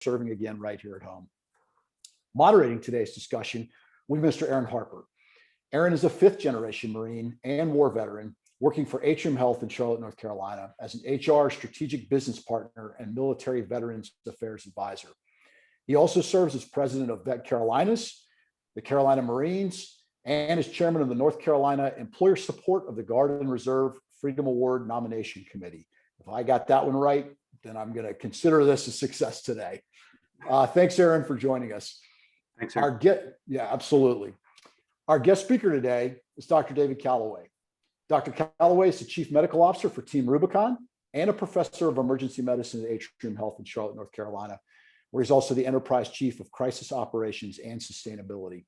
serving again right here at home. Moderating today's discussion will be Mr. Aaron Harper. Aaron is a fifth-generation Marine and war veteran working for Atrium Health in Charlotte, North Carolina as an HR strategic business partner and military veterans affairs advisor. He also serves as president of VetCarolinas, the Carolina Marines, and is chairman of the North Carolina Employer Support of the Guard and Reserve Freedom Award Nomination Committee. If I got that one right, then I'm going to consider this a success today. Thanks, Aaron, for joining us. Thanks, sir. Yeah, absolutely. Our guest speaker today is Dr. David Callaway. Dr. Callaway is the Chief Medical Officer for Team Rubicon and a professor of emergency medicine at Atrium Health in Charlotte, North Carolina, where he's also the Enterprise Chief of Crisis Operations and Sustainability.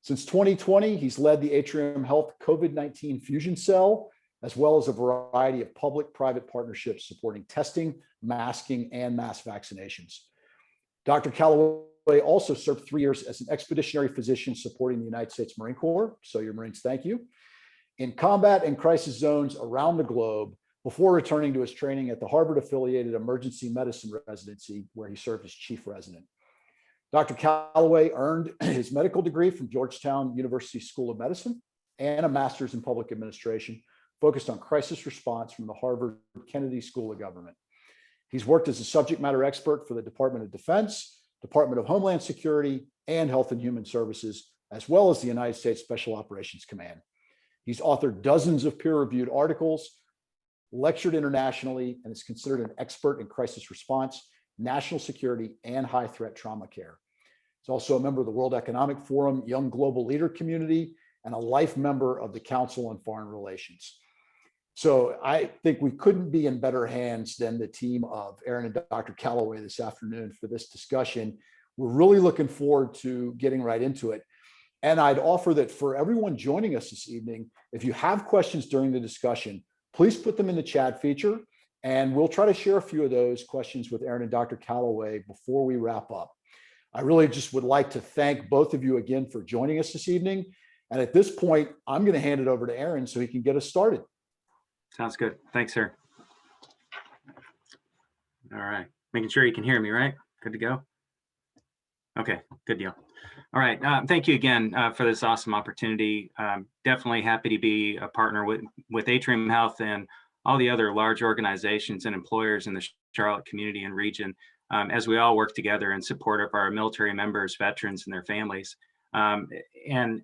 Since 2020, he's led the Atrium Health COVID-19 Fusion Cell, as well as a variety of public-private partnerships supporting testing, masking, and mass vaccinations. Dr. Callaway also served 3 years as an expeditionary physician supporting the United States Marine Corps. So your Marines, thank you. In combat and crisis zones around the globe before returning to his training at the Harvard-affiliated emergency medicine residency, where he served as chief resident. Dr. Callaway earned his medical degree from Georgetown University School of Medicine and a master's in public administration focused on crisis response from the Harvard Kennedy School of Government. He's worked as a subject matter expert for the Department of Defense, Department of Homeland Security, and Health and Human Services, as well as the United States Special Operations Command. He's authored dozens of peer-reviewed articles, lectured internationally, and is considered an expert in crisis response, national security, and high-threat trauma care. He's also a member of the World Economic Forum Young Global Leader Community and a life member of the Council on Foreign Relations. So I think we couldn't be in better hands than the team of Aaron and Dr. Callaway this afternoon for this discussion. We're really looking forward to getting right into it. And I'd offer that for everyone joining us this evening, if you have questions during the discussion, please put them in the chat feature, and we'll try to share a few of those questions with Aaron and Dr. Callaway before we wrap up. I really just would like to thank both of you again for joining us this evening. And at this point, I'm going to hand it over to Aaron so he can get us started. Sounds good. Thanks, sir. All right. Making sure you can hear me, right? Good to go? Okay, good deal. All right. Thank you again for this awesome opportunity. Definitely happy to be a partner with Atrium Health and all the other large organizations and employers in the Charlotte community and region as we all work together in support of our military members, veterans, and their families. And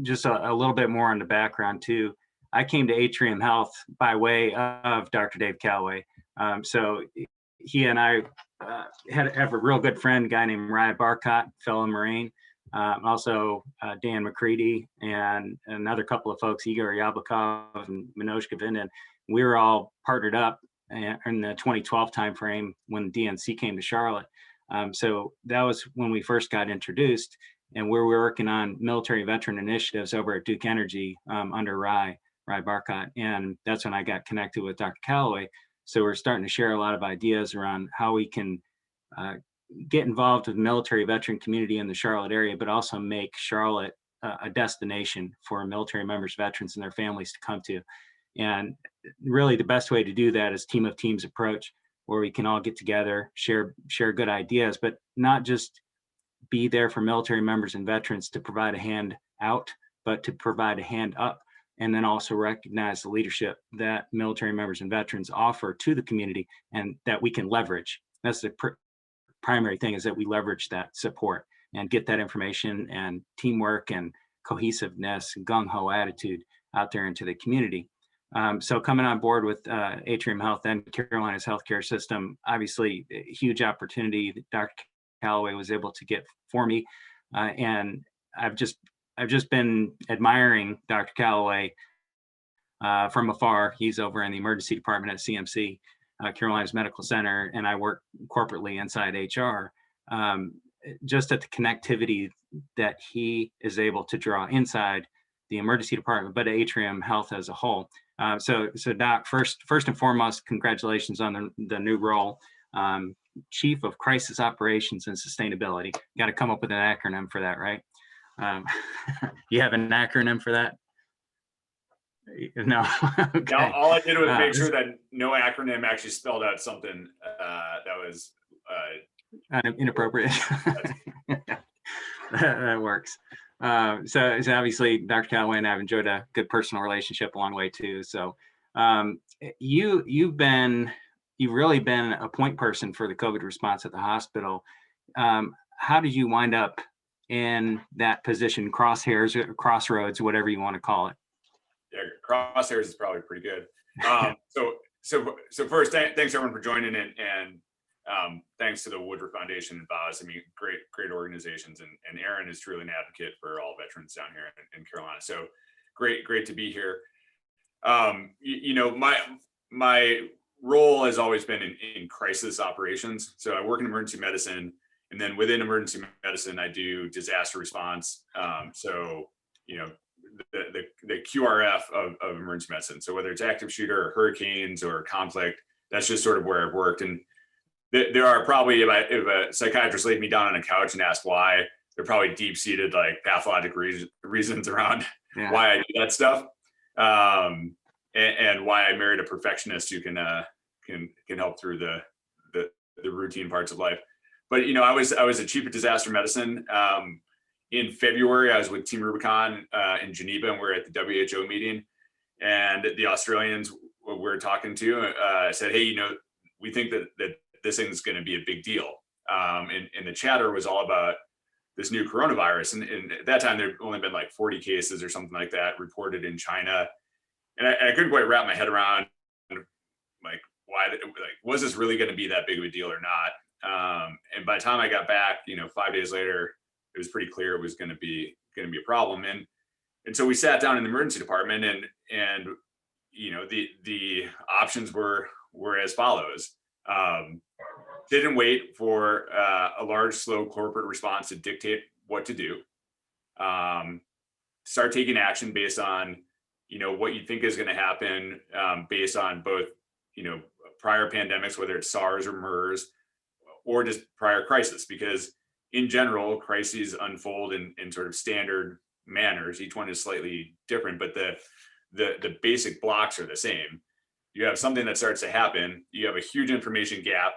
just a little bit more on the background too. I came to Atrium Health by way of Dr. Dave Callaway. So he and I have a real good friend, a guy named Ryan Barcott, fellow Marine. Also Dan McCready and another couple of folks, Igor Yablakov and Manoj Govindan. We were all partnered up in the 2012 timeframe when DNC came to Charlotte. So that was when we first got introduced, and we were working on military veteran initiatives over at Duke Energy under Rye Barcott. And that's when I got connected with Dr. Callaway. So we're starting to share a lot of ideas around how we can get involved with the military veteran community in the Charlotte area, but also make Charlotte a destination for military members, veterans, and their families to come to. And really the best way to do that is team of teams approach, where we can all get together, share good ideas, but not just be there for military members and veterans to provide a hand out, but to provide a hand up. And then also recognize the leadership that military members and veterans offer to the community and that we can leverage. That's the primary thing, is that we leverage that support and get that information and teamwork and cohesiveness and gung-ho attitude out there into the community. So coming on board with Atrium Health and Carolina's healthcare system, obviously a huge opportunity that Dr. Callaway was able to get for me. And I've just been admiring Dr. Callaway from afar. He's over in the emergency department at CMC, Carolina's Medical Center, and I work corporately inside HR. Just at the connectivity that he is able to draw inside the emergency department, but Atrium Health as a whole. So Doc, first and foremost, congratulations on the new role, Chief of Crisis Operations and Sustainability. Got to come up with an acronym for that, right? You have an acronym for that? No. Okay. No, all I did was make sure that no acronym actually spelled out something that was Inappropriate. That works. So obviously, Dr. Callaway and I have enjoyed a good personal relationship along the way too. So you've really been a point person for the COVID response at the hospital. How did you wind up in that position, crosshairs, crossroads, whatever you want to call it? Yeah, crosshairs is probably pretty good. So first, thanks everyone for joining in, and thanks to the Woodward Foundation and VOWS. I mean, great organizations, and Aaron is truly an advocate for all veterans down here in Carolina. So great to be here. My role has always been in crisis operations. So I work in emergency medicine, and then within emergency medicine, I do disaster response. The QRF of emergency medicine. So whether it's active shooter or hurricanes or conflict, that's just sort of where I've worked. And there are probably, if a psychiatrist laid me down on a couch and asked why, there are probably deep-seated like pathologic reasons around why I do that stuff, and why I married a perfectionist who can help through the routine parts of life. But I was a chief of disaster medicine. In February, I was with Team Rubicon in Geneva, and we're at the WHO meeting. And the Australians we were talking to said, "Hey, we think that this thing's going to be a big deal." And the chatter was all about this new coronavirus. And at that time, there'd only been like 40 cases or something like that reported in China. And I couldn't quite wrap my head around like why, was this really going to be that big of a deal or not? And by the time I got back, 5 days later, it was pretty clear it was going to be a problem. And so we sat down in the emergency department, and the options were as follows. Didn't wait for a large, slow corporate response to dictate what to do. Start taking action based on, what you think is going to happen, based on both, prior pandemics, whether it's SARS or MERS, or just prior crisis, because in general, crises unfold in sort of standard manners. Each one is slightly different, but the basic blocks are the same. You have something that starts to happen. You have a huge information gap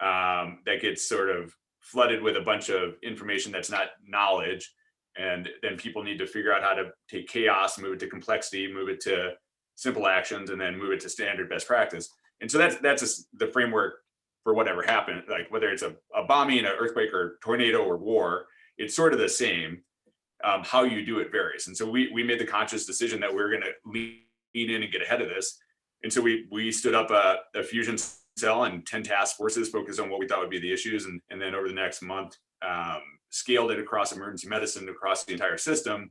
that gets sort of flooded with a bunch of information that's not knowledge. And then people need to figure out how to take chaos, move it to complexity, move it to simple actions, and then move it to standard best practice. And so that's the framework for whatever happened, like whether it's a bombing, an earthquake, or tornado, or war, it's sort of the same. How you do it varies. And so we made the conscious decision that we were going to lean in and get ahead of this. And so we stood up a fusion cell and 10 task forces focused on what we thought would be the issues. And then over the next month, scaled it across emergency medicine, across the entire system,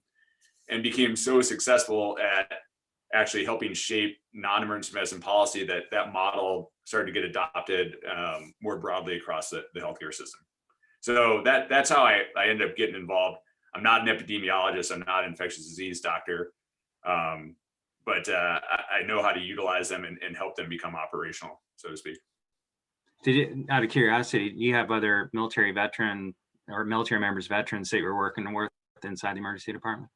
and became so successful at actually helping shape non-emergency medicine policy that model started to get adopted more broadly across the healthcare system. So that's how I ended up getting involved. I'm not an epidemiologist. I'm not an infectious disease doctor, but I know how to utilize them and help them become operational, so to speak. Out of curiosity, do you have other military veteran or military members, veterans that you're working with inside the emergency department?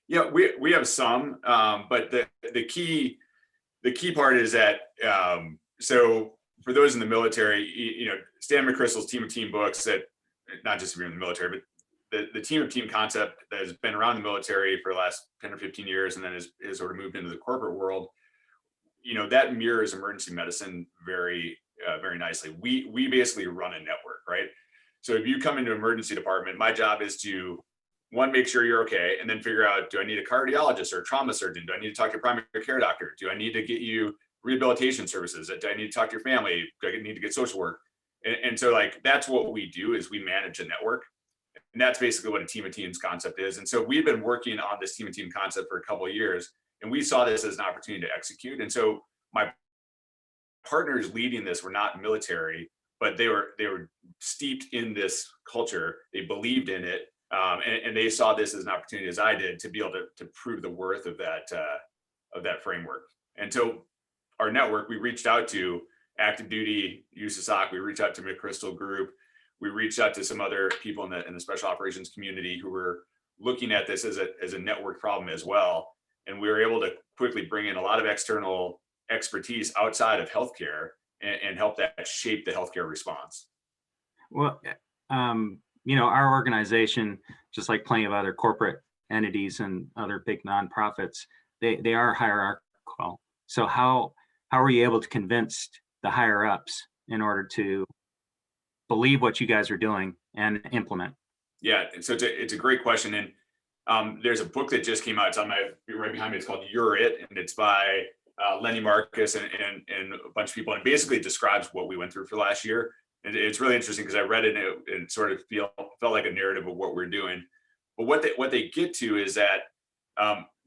Yeah, we have some, but the key part is that so for those in the military, Stan McChrystal's Team of Team books, that not just if you're in the military, but the Team of Team concept that has been around the military for the last 10 or 15 years, and then has sort of moved into the corporate world, that mirrors emergency medicine very nicely. We basically run a network, right? So if you come into emergency department, my job is to, one, make sure you're okay, and then figure out, do I need a cardiologist or a trauma surgeon? Do I need to talk to your primary care doctor? Do I need to get you rehabilitation services? Do I need to talk to your family? Do I need to get social work? And so that's what we do, is we manage a network. And that's basically what a Team of Teams concept is. And so we've been working on this Team of Team concept for a couple of years, and we saw this as an opportunity to execute. And so my partners leading this were not military, but they were steeped in this culture. They believed in it. And they saw this as an opportunity, as I did, to be able to prove the worth of that framework. And so our network, we reached out to active duty, USASOC, we reached out to McChrystal Group, we reached out to some other people in the special operations community who were looking at this as a network problem as well. And we were able to quickly bring in a lot of external expertise outside of healthcare and help that shape the healthcare response. Well, our organization, just like plenty of other corporate entities and other big nonprofits, they are hierarchical. So how were you able to convince the higher ups in order to believe what you guys are doing and implement? Yeah, so it's a great question, and there's a book that just came out. It's on my right behind me. It's called "You're It," and it's by Lenny Marcus and a bunch of people, and basically describes what we went through for last year. And it's really interesting because I read it and it sort of felt like a narrative of what we're doing. But what they get to is that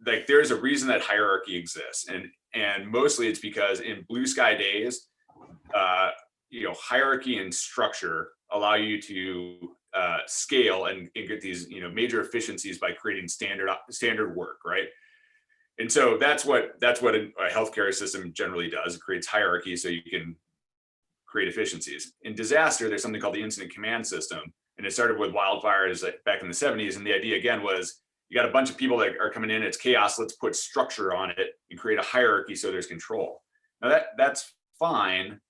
like there's a reason that hierarchy exists, and mostly it's because in blue sky days, hierarchy and structure allow you to scale and get these major efficiencies by creating standard work, right? And so that's what a healthcare system generally does. It creates hierarchy so you can create efficiencies. In disaster, there's something called the incident command system, and it started with wildfires back in the 70s. And the idea again was you got a bunch of people that are coming in, it's chaos, let's put structure on it and create a hierarchy so there's control. Now that's fine.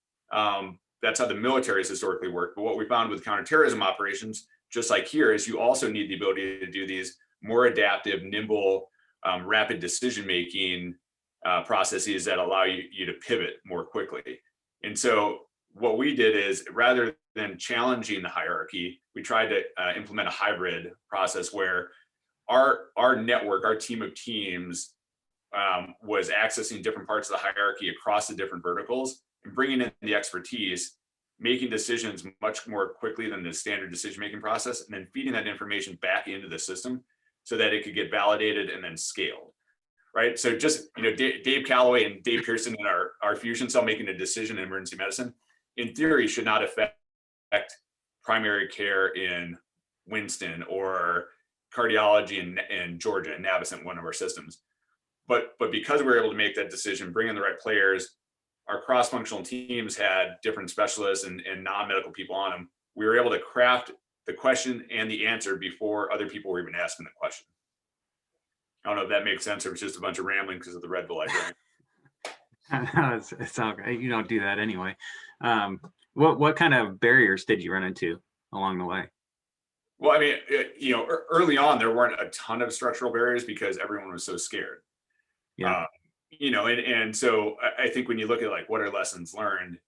That's how the military has historically worked. But what we found with counterterrorism operations, just like here, is you also need the ability to do these more adaptive, nimble, rapid decision-making processes that allow you to pivot more quickly. And so what we did is, rather than challenging the hierarchy, we tried to implement a hybrid process where our network, our team of teams, was accessing different parts of the hierarchy across the different verticals and bringing in the expertise, making decisions much more quickly than the standard decision-making process, and then feeding that information back into the system so that it could get validated and then scaled, right? So just, Dave Callaway and Dave Pearson in our fusion cell making a decision in emergency medicine, in theory, should not affect primary care in Winston or cardiology in Georgia, in Navicent, one of our systems. But because we were able to make that decision, bring in the right players, our cross-functional teams had different specialists and non-medical people on them. We were able to craft the question and the answer before other people were even asking the question. I don't know if that makes sense or it's just a bunch of rambling because of the Red Bull I drank. It's all right. You don't do that anyway. What kind of barriers did you run into along the way? Well, I mean, early on, there weren't a ton of structural barriers because everyone was so scared. Yeah. And so I think when you look at like what are lessons learned,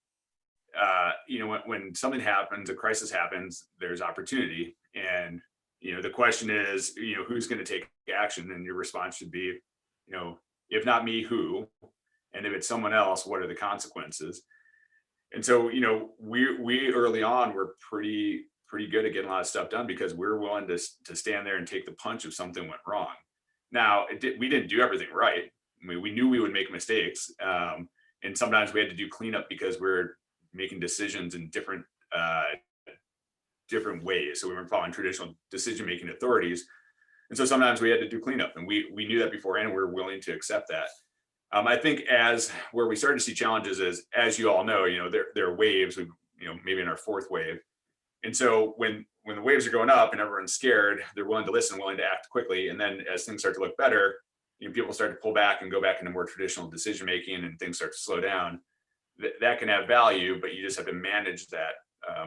when something happens, a crisis happens, there's opportunity. And, the question is, who's going to take action? And your response should be, if not me, who? And if it's someone else, what are the consequences? And so, we early on were pretty good at getting a lot of stuff done because we were willing to stand there and take the punch if something went wrong. Now, we didn't do everything right. I mean, we knew we would make mistakes. And sometimes we had to do cleanup because we're making decisions in different ways. So we weren't following traditional decision-making authorities. And so sometimes we had to do cleanup, and we knew that beforehand, and we were willing to accept that. I think where we started to see challenges is, as you all know, there are waves, maybe in our fourth wave. And so when the waves are going up and everyone's scared, they're willing to listen, willing to act quickly. And then as things start to look better, people start to pull back and go back into more traditional decision making, and things start to slow down. That can have value, but you just have to manage that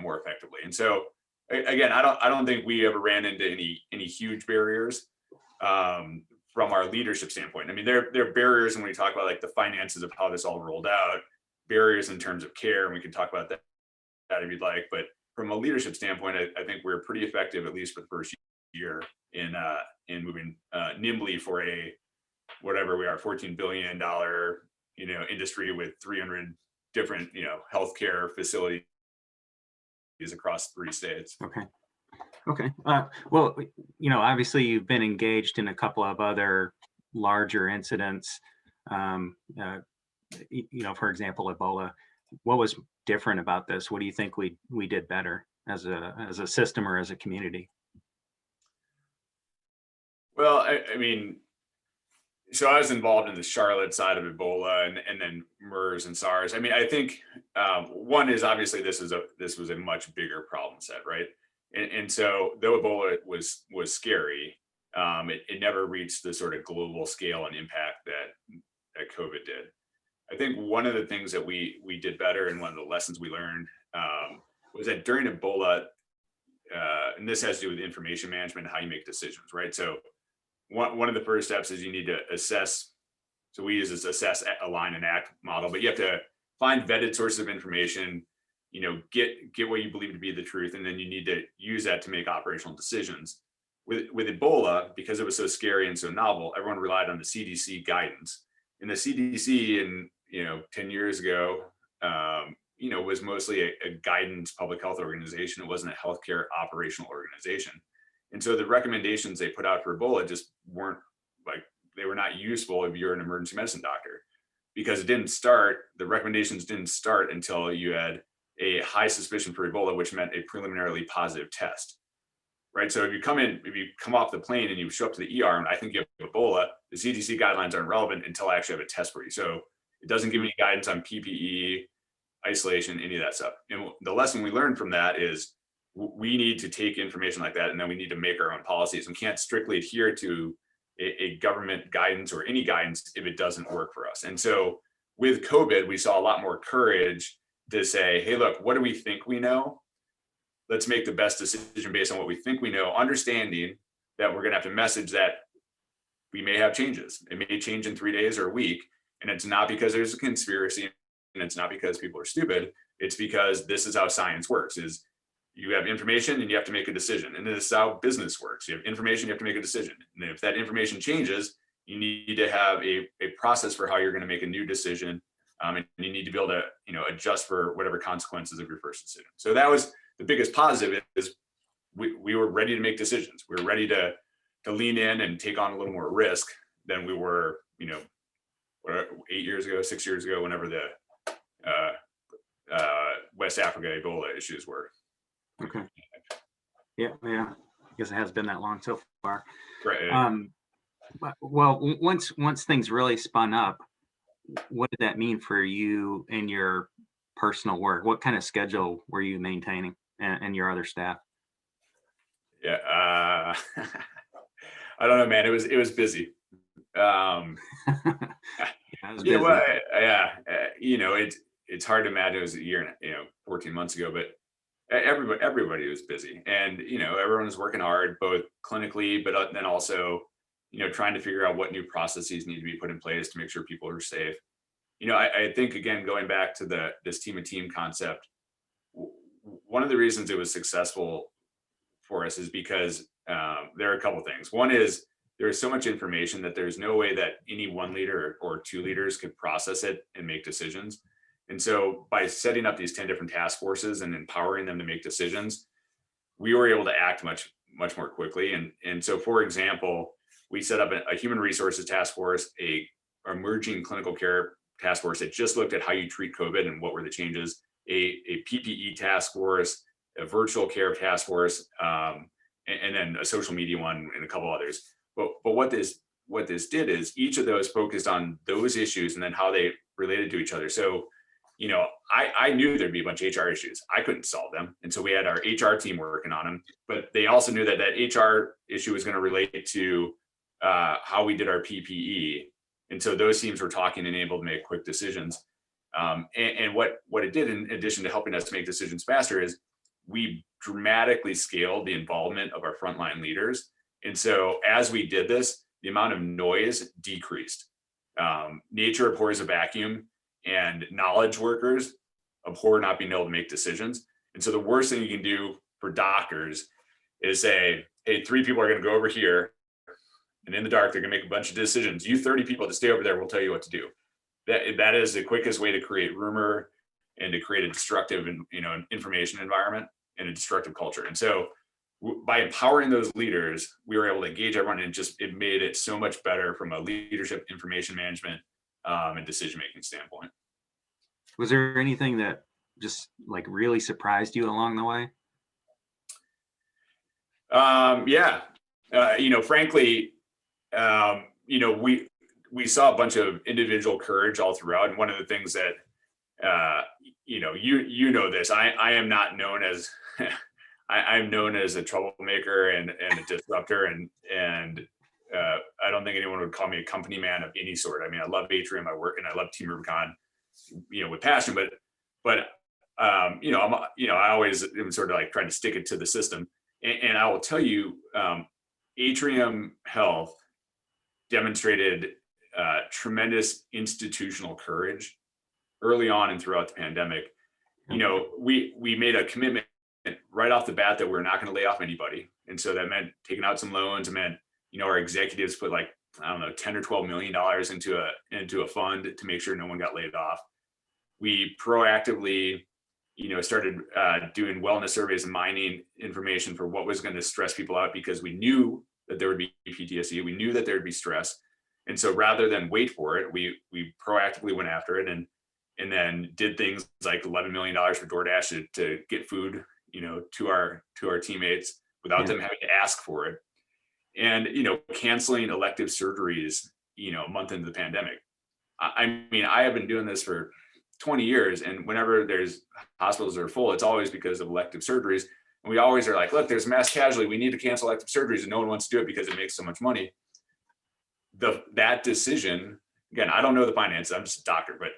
more effectively. And so again, I don't think we ever ran into any huge barriers from our leadership standpoint. I mean, there are barriers when we talk about like the finances of how this all rolled out, barriers in terms of care, and we can talk about that if you'd like. But from a leadership standpoint, I think we're pretty effective, at least for the first year, in moving nimbly for a whatever we are, $14 billion industry with 300 different healthcare facilities across 3 states. Okay. Well, obviously you've been engaged in a couple of other larger incidents. For example, Ebola. What was different about this? What do you think we did better as a system or as a community? Well, I mean, so I was involved in the Charlotte side of Ebola and then MERS and SARS. I mean, I think one is obviously this was a much bigger problem set, right? And so though Ebola was scary, it never reached the sort of global scale and impact that COVID did. I think one of the things that we did better, and one of the lessons we learned was that during Ebola, and this has to do with information management and how you make decisions, right? So one of the first steps is you need to assess. So we use this assess, align, and act model, but you have to find vetted sources of information, get what you believe to be the truth, and then you need to use that to make operational decisions. With Ebola, because it was so scary and so novel, everyone relied on the CDC guidance. And the CDC, 10 years ago, was mostly a guidance public health organization. It wasn't a healthcare operational organization. And so the recommendations they put out for Ebola just weren't they were not useful if you're an emergency medicine doctor, because the recommendations didn't start until you had a high suspicion for Ebola, which meant a preliminarily positive test, right? So if you come off the plane and you show up to the ER and I think you have Ebola, the CDC guidelines aren't relevant until I actually have a test for you. So it doesn't give any guidance on PPE, isolation, any of that stuff. And the lesson we learned from that is we need to take information like that, and then we need to make our own policies. We can't strictly adhere to a government guidance or any guidance if it doesn't work for us. And so with COVID, we saw a lot more courage to say, hey, look, what do we think we know? Let's make the best decision based on what we think we know, understanding that we're going to have to message that we may have changes. It may change in 3 days or a week. And it's not because there's a conspiracy, and it's not because people are stupid. It's because this is how science works, is you have information and you have to make a decision. And this is how business works. You have information, you have to make a decision. And if that information changes, you need to have a process for how you're going to make a new decision. And you need to be able to, adjust for whatever consequences of your first decision. So that was the biggest positive, is we were ready to make decisions. We were ready to lean in and take on a little more risk than we were, 8 years ago, 6 years ago, whenever the West Africa Ebola issues were. Okay. Yeah. I guess it has been that long so far. Right. Well, once things really spun up, what did that mean for you and your personal work? What kind of schedule were you maintaining, and your other staff? Yeah. I don't know, man. It was busy. It was busy. It's hard to imagine it was a year and 14 months ago, but everybody was busy, and everyone was working hard, both clinically, but then also trying to figure out what new processes need to be put in place to make sure people are safe. I think, again, going back to this team concept, one of the reasons it was successful for us is because there are a couple of things. One is there is so much information that there's no way that any one leader or two leaders could process it and make decisions. And so by setting up these 10 different task forces and empowering them to make decisions, we were able to act much more quickly. And so, for example, we set up a human resources task force, a emerging clinical care task force that just looked at how you treat COVID and what were the changes, a PPE task force, a virtual care task force, and then a social media one and a couple others. But what this did is each of those focused on those issues and then how they related to each other. So, I knew there'd be a bunch of HR issues. I couldn't solve them. And so we had our HR team working on them, but they also knew that HR issue was going to relate to how we did our PPE. And so those teams were talking and able to make quick decisions. And what it did, in addition to helping us make decisions faster, is we dramatically scaled the involvement of our frontline leaders. And so as we did this, the amount of noise decreased. Nature abhors a vacuum, and knowledge workers abhor not being able to make decisions. And so the worst thing you can do for doctors is say, hey, 3 people are going to go over here, and in the dark, they're going to make a bunch of decisions. You 30 people to stay over there will tell you what to do. That is the quickest way to create rumor and to create a destructive information environment and a destructive culture. And so by empowering those leaders, we were able to engage everyone, and it made it so much better from a leadership, information management, and decision-making standpoint. Was there anything that just really surprised you along the way? Frankly, we saw a bunch of individual courage all throughout. And one of the things that, this, I am not known as, I'm known as a troublemaker and a disruptor. And I don't think anyone would call me a company man of any sort. I mean, I love Atrium, I love Team Rubicon, with passion, but I always am sort of like trying to stick it to the system. And I will tell you, Atrium Health demonstrated tremendous institutional courage early on and throughout the pandemic. We made a commitment right off the bat that we're not going to lay off anybody. And so that meant taking out some loans. It meant, our executives put like, I don't know, 10 or $12 million into a fund to make sure no one got laid off. We proactively, started doing wellness surveys and mining information for what was going to stress people out, because we knew that there would be PTSD. We knew that there would be stress. And so rather than wait for it, we proactively went after it and then did things like $11 million for DoorDash to get food, to our teammates without them having to ask for it. And, canceling elective surgeries, a month into the pandemic. I mean, I have been doing this for 20 years, and whenever there's hospitals that are full, it's always because of elective surgeries. And we always are like, look, there's mass casualty. We need to cancel elective surgeries, and no one wants to do it because it makes so much money. That decision, again, I don't know the finances, I'm just a doctor, but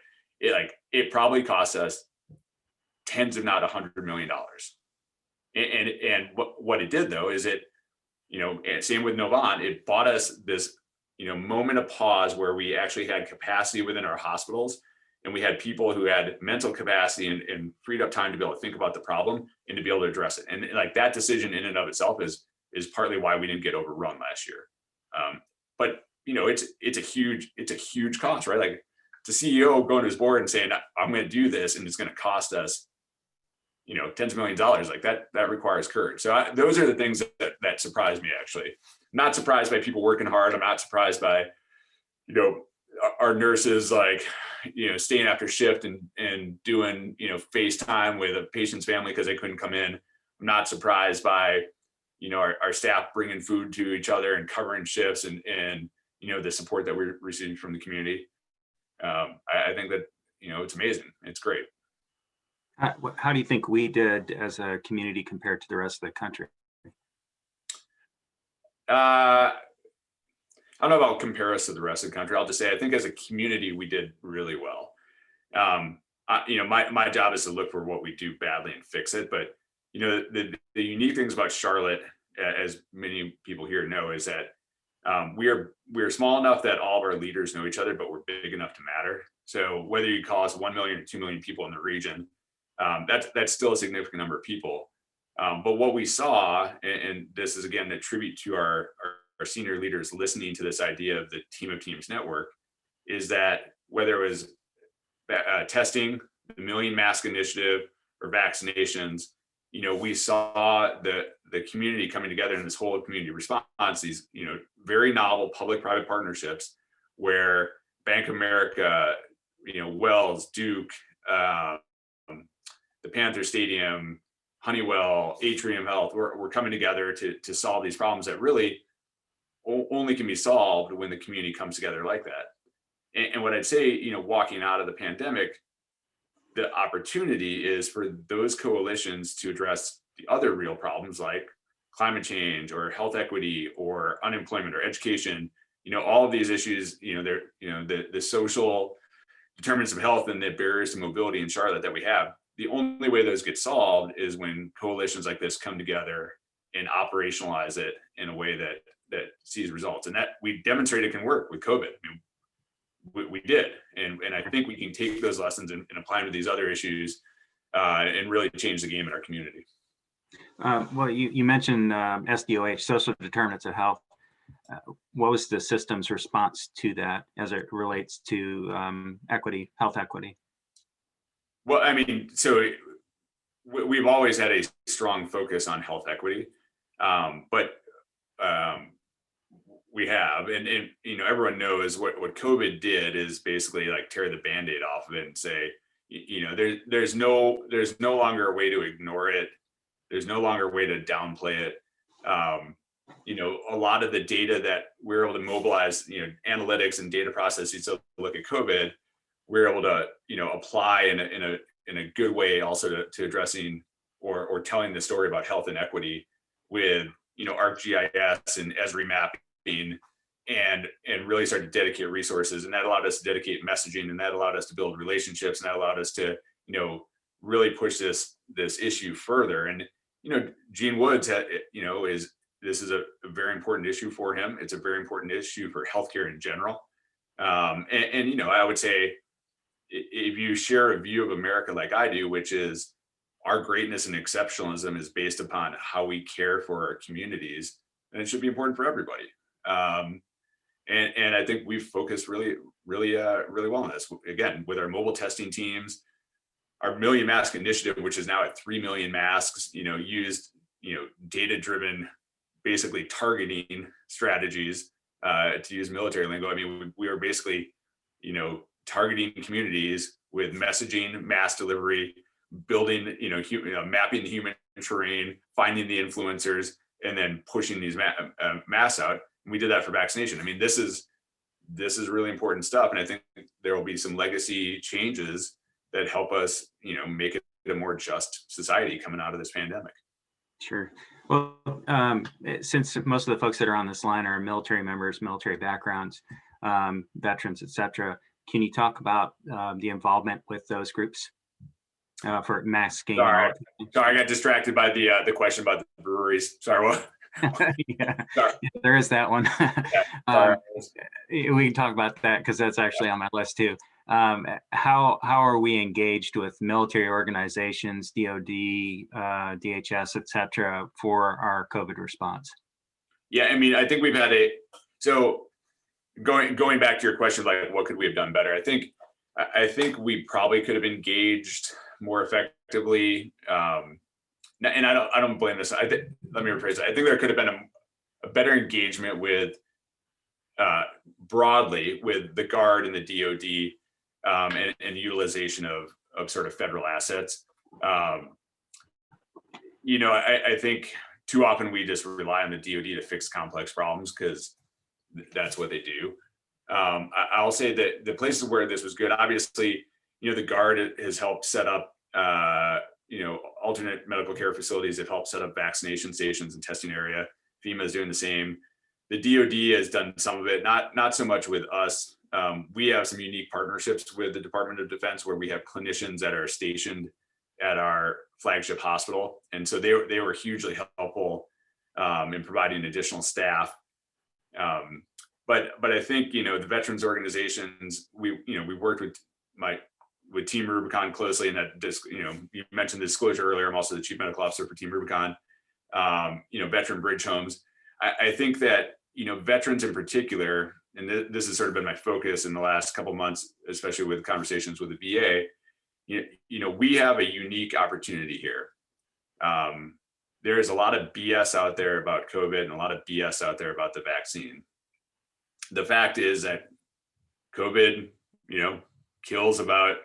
it probably cost us tens, if not $100 million. And what it did though, is it, same with Novant, it bought us this, moment of pause where we actually had capacity within our hospitals, and we had people who had mental capacity and freed up time to be able to think about the problem and to be able to address it. And like that decision in and of itself is partly why we didn't get overrun last year. But it's a huge cost, right? Like the CEO going to his board and saying, I'm going to do this, and it's going to cost us, tens of millions of dollars. Like that requires courage. So those are the things that surprised me, actually. I'm not surprised by people working hard. I'm not surprised by, our nurses staying after shift and doing, FaceTime with a patient's family because they couldn't come in. I'm not surprised by, our staff bringing food to each other and covering shifts and the support that we're receiving from the community. I think that, it's amazing. It's great. How do you think we did as a community compared to the rest of the country? I don't know about compare us to the rest of the country. I'll just say, I think as a community, we did really well. My job is to look for what we do badly and fix it. But, the unique things about Charlotte, as many people here know, is that we're small enough that all of our leaders know each other, but we're big enough to matter. So whether you call us 1 million or 2 million people in the region, that's still a significant number of people. But what we saw, and this is again a tribute to our senior leaders listening to this idea of the Team of Teams network, is that whether it was testing, the Million Mask Initiative, or vaccinations, we saw the community coming together in this whole community response, these, very novel public-private partnerships where Bank of America, Wells, Duke, the Panther Stadium, Honeywell, Atrium Health, we're coming together to solve these problems that really only can be solved when the community comes together like that. And what I'd say, walking out of the pandemic, the opportunity is for those coalitions to address the other real problems like climate change or health equity or unemployment or education. All of these issues, the social determinants of health and the barriers to mobility in Charlotte that we have. The only way those get solved is when coalitions like this come together and operationalize it in a way that sees results. And that we demonstrated can work with COVID. We did. And I think we can take those lessons and apply them to these other issues and really change the game in our community. Well, you mentioned SDOH, social determinants of health. What was the system's response to that as it relates to equity, health equity? Well, I mean, so we've always had a strong focus on health equity, but we have, and everyone knows what COVID did is basically like tear the Band-Aid off of it and say, there's no longer a way to ignore it. There's no longer a way to downplay it. A lot of the data that we're able to mobilize, analytics and data processes to look at COVID, we're able to, apply in a good way also to addressing or telling the story about health and equity with, ArcGIS and Esri mapping and really start to dedicate resources. And that allowed us to dedicate messaging, and that allowed us to build relationships, and that allowed us to, really push this issue further. And Gene Woods this is a very important issue for him. It's a very important issue for healthcare in general. And I would say, if you share a view of America like I do, which is our greatness and exceptionalism is based upon how we care for our communities, then it should be important for everybody. And I think we've focused really well on this. Again, with our mobile testing teams, our Million Mask Initiative, which is now at 3 million masks, used, data-driven, basically targeting strategies, to use military lingo. I mean, we are basically, targeting communities with messaging, mass delivery, building, mapping the human terrain, finding the influencers, and then pushing these masks out. And we did that for vaccination. I mean, this is really important stuff. And I think there will be some legacy changes that help us, make it a more just society coming out of this pandemic. Sure. Well, since most of the folks that are on this line are military members, military backgrounds, veterans, et cetera, can you talk about the involvement with those groups for masking? Sorry, I got distracted by the question about the breweries. Sorry, what? Yeah, Sorry. There is that one. Sorry. We can talk about that because that's actually on my list too. How are we engaged with military organizations, DOD, DHS, et cetera, for our COVID response? Yeah, I mean, I think we've had so going back to your question, like what could we have done better? I think we probably could have engaged more effectively. And I don't blame this. Let me rephrase it. I think there could have been a better engagement with broadly with the Guard and the DOD, and utilization of sort of federal assets. I think too often we just rely on the DOD to fix complex problems because that's what they do. I'll say that the places where this was good, obviously, the Guard has helped set up, alternate medical care facilities. Have helped set up vaccination stations and testing area. FEMA is doing the same. The DOD has done some of it, not so much with us. We have some unique partnerships with the Department of Defense where we have clinicians that are stationed at our flagship hospital. And so they were hugely helpful in providing additional staff. But I think, the veterans organizations, we worked with Team Rubicon closely, and that, you mentioned the disclosure earlier. I'm also the chief medical officer for Team Rubicon, veteran bridge homes. I think that, veterans in particular, and this has sort of been my focus in the last couple of months, especially with conversations with the VA, we have a unique opportunity here. There is a lot of BS out there about COVID and a lot of BS out there about the vaccine. The fact is that COVID, kills about,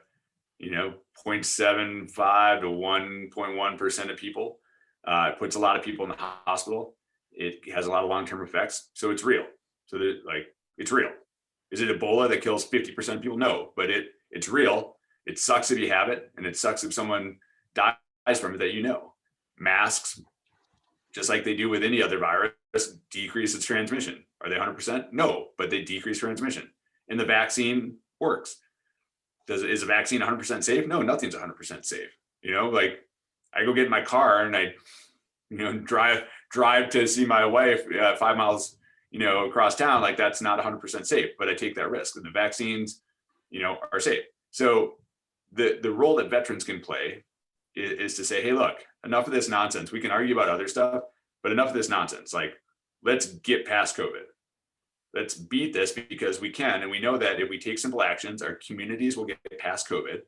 0.75 to 1.1% of people. It puts a lot of people in the hospital. It has a lot of long-term effects. So it's real. So it's real. Is it Ebola that kills 50% of people? No, but it's real. It sucks if you have it, and it sucks if someone dies from it that Masks, just like they do with any other virus, decrease its transmission. Are they 100%? No, but they decrease transmission. And the vaccine works. Is the vaccine 100% safe? No, nothing's 100% safe. I go get in my car and I, drive to see my wife 5 miles, across town. Like, that's not 100% safe, but I take that risk. And the vaccines, are safe. So the role that veterans can play is to say, hey, look, enough of this nonsense. We can argue about other stuff, but enough of this nonsense. Like, let's get past COVID. Let's beat this because we can. And we know that if we take simple actions, our communities will get past COVID.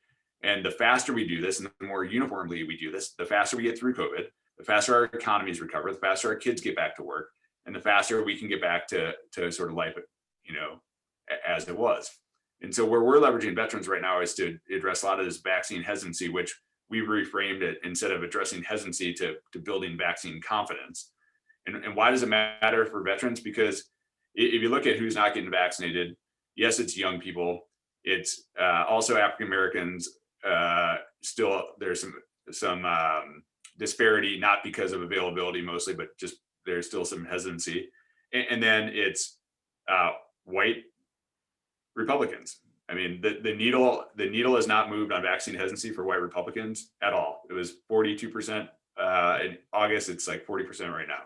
And the faster we do this and the more uniformly we do this, the faster we get through COVID, the faster our economies recover, the faster our kids get back to work, and the faster we can get back to sort of life, as it was. And so where we're leveraging veterans right now is to address a lot of this vaccine hesitancy, which we reframed it instead of addressing hesitancy to building vaccine confidence. And why does it matter for veterans? Because if you look at who's not getting vaccinated, yes, it's young people. It's also African Americans. Still, there's some disparity, not because of availability mostly, but just there's still some hesitancy. And then it's white Republicans. I mean, the needle has not moved on vaccine hesitancy for white Republicans at all. It was 42% in August. It's like 40% right now.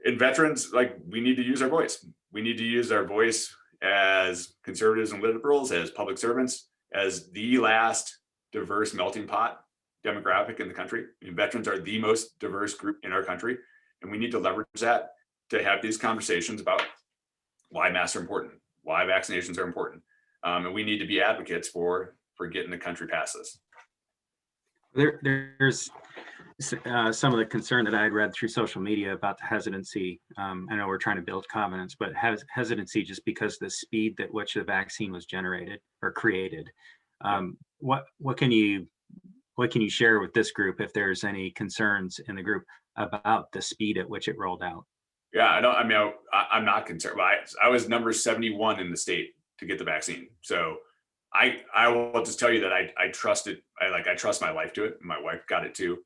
And veterans, like, we need to use our voice. We need to use our voice as conservatives and liberals, as public servants, as the last diverse melting pot demographic in the country. I mean, veterans are the most diverse group in our country, and we need to leverage that to have these conversations about why masks are important, why vaccinations are important. And we need to be advocates for getting the country past this. There's some of the concern that I had read through social media about the hesitancy. I know we're trying to build confidence, but hesitancy just because the speed at which the vaccine was generated or created. What can you share with this group if there's any concerns in the group about the speed at which it rolled out? Yeah, I'm not concerned. I was number 71 in the state to get the vaccine. So I will just tell you that I trust it. I trust my life to it. My wife got it too.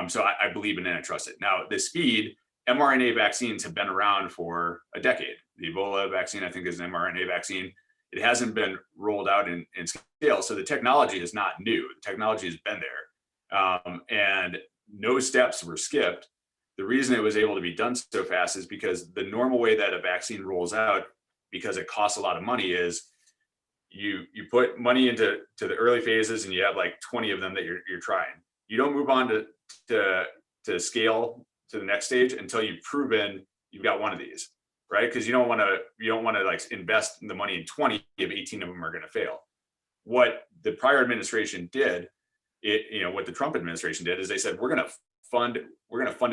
So I believe in it and I trust it. Now, the speed, mRNA vaccines have been around for a decade. The Ebola vaccine, I think, is an mRNA vaccine. It hasn't been rolled out in scale. So the technology is not new. The technology has been there. And no steps were skipped. The reason it was able to be done so fast is because the normal way that a vaccine rolls out, because it costs a lot of money, is you put money into the early phases and you have like 20 of them that you're trying. You don't move on to scale to the next stage until you've proven you've got one of these, right? Because you don't want to like invest the money in 20 if 18 of them are going to fail. What the prior administration did, what the Trump administration did, is they said, we're going to fund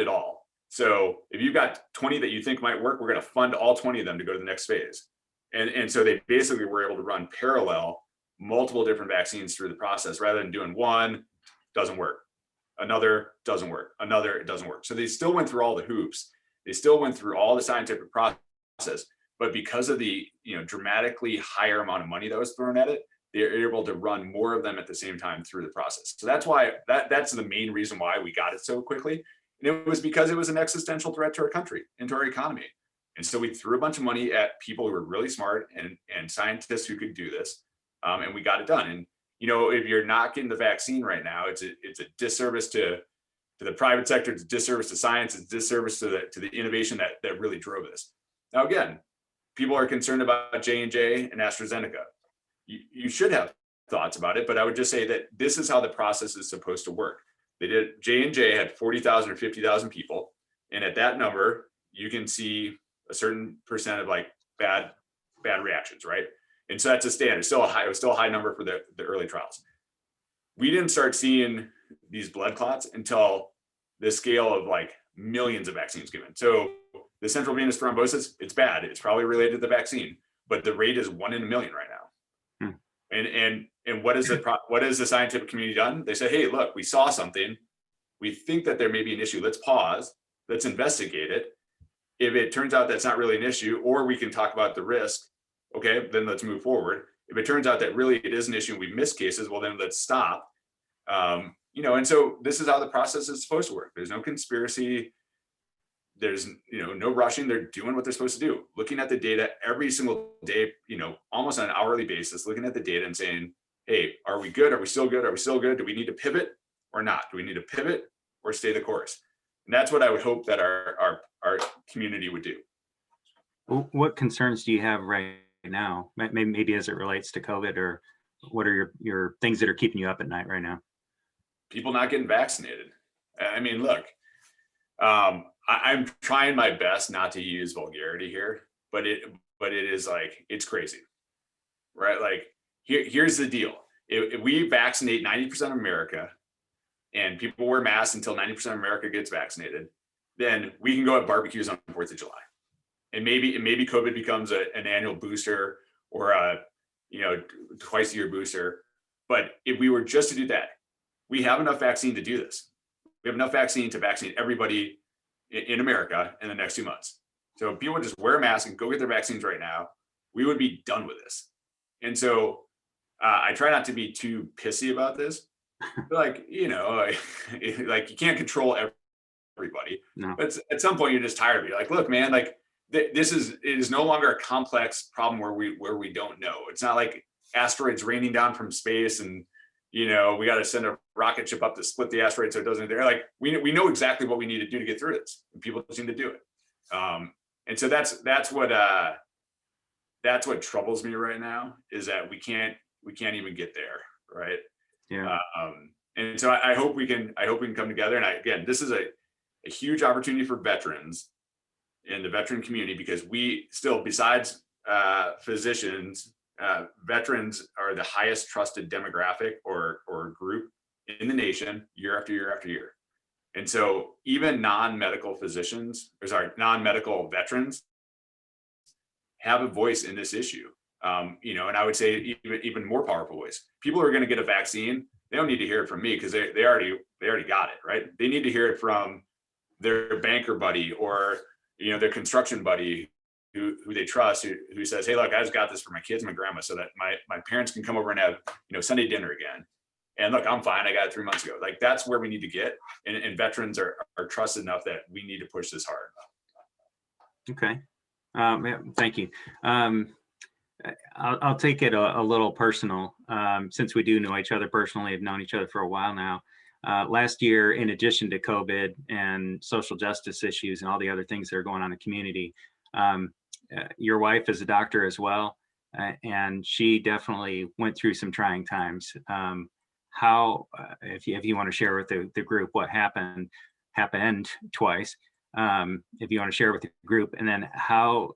it all. So if you've got 20 that you think might work, we're going to fund all 20 of them to go to the next phase. And so they basically were able to run parallel multiple different vaccines through the process, rather than doing one, doesn't work, another doesn't work, another, it doesn't work. So they still went through all the hoops. They still went through all the scientific process, but because of the dramatically higher amount of money that was thrown at it, they're able to run more of them at the same time through the process. So that's why that's the main reason why we got it so quickly. And it was because it was an existential threat to our country and to our economy. And so we threw a bunch of money at people who were really smart and scientists who could do this, and we got it done. And if you're not getting the vaccine right now, it's a disservice to the private sector, it's a disservice to science, it's a disservice to the innovation that really drove this. Now, again, people are concerned about J&J and AstraZeneca. You should have thoughts about it, but I would just say that this is how the process is supposed to work. J&J had 40,000 or 50,000 people, and at that number, you can see a certain percent of like bad reactions, right? And so that's a standard. It was still a high number for the early trials. We didn't start seeing these blood clots until the scale of like millions of vaccines given. So the central venous thrombosis, it's bad. It's probably related to the vaccine, but the rate is 1 in a million right now. And what is the scientific community done? They said, hey, look, we saw something. We think that there may be an issue. Let's pause. Let's investigate it. If it turns out that's not really an issue, or we can talk about the risk, okay, then let's move forward. If it turns out that really it is an issue and we miss cases, well, then let's stop. And so this is how the process is supposed to work. There's no conspiracy. There's no rushing. They're doing what they're supposed to do. Looking at the data every single day, almost on an hourly basis, looking at the data and saying, hey, are we good? Are we still good? Are we still good? Do we need to pivot or not? Do we need to pivot or stay the course? And that's what I would hope that our community would do. What concerns do you have right now? Maybe as it relates to COVID, or what are your things that are keeping you up at night right now? People not getting vaccinated. I mean, look, I'm trying my best not to use vulgarity here, but it is like, it's crazy, right? Like here's the deal. If we vaccinate 90% of America and people wear masks until 90% of America gets vaccinated, then we can go have barbecues on 4th of July. And maybe COVID becomes an annual booster or a twice a year booster. But if we were just to do that, we have enough vaccine to do this. We have enough vaccine to vaccinate everybody in America in the next 2 months. So if people would just wear a mask and go get their vaccines right now, we would be done with this. And so I try not to be too pissy about this. Like, like you can't control everybody. No. But at some point you're just tired of it. You're like, look, man, like it is no longer a complex problem where we don't know. It's not like asteroids raining down from space, and we got to send a rocket ship up to split the asteroid so it doesn't. They're like, we know exactly what we need to do to get through this, and people seem to do it. And so that's what troubles me right now, is that we can't even get there, right? Yeah. And so I hope we can come together. And again, this is a huge opportunity for veterans in the veteran community, because we still, besides physicians, veterans are the highest trusted demographic or group in the nation year after year after year. And so even non-medical non-medical veterans have a voice in this issue. And I would say even more powerful voice. People who are going to get a vaccine, they don't need to hear it from me, because they already got it, right? They need to hear it from their banker buddy, or their construction buddy who they trust, who says, hey, look, I just got this for my kids and my grandma, so that my parents can come over and have Sunday dinner again. And look, I'm fine. I got it 3 months ago. Like, that's where we need to get. And veterans are trusted enough that we need to push this hard. Okay. Yeah, thank you. I'll take it a little personal, since we do know each other personally, have known each other for a while now. Last year, in addition to COVID and social justice issues and all the other things that are going on in the community, your wife is a doctor as well, and she definitely went through some trying times. How, if you want to share with the group what happened twice, if you want to share with the group, and then how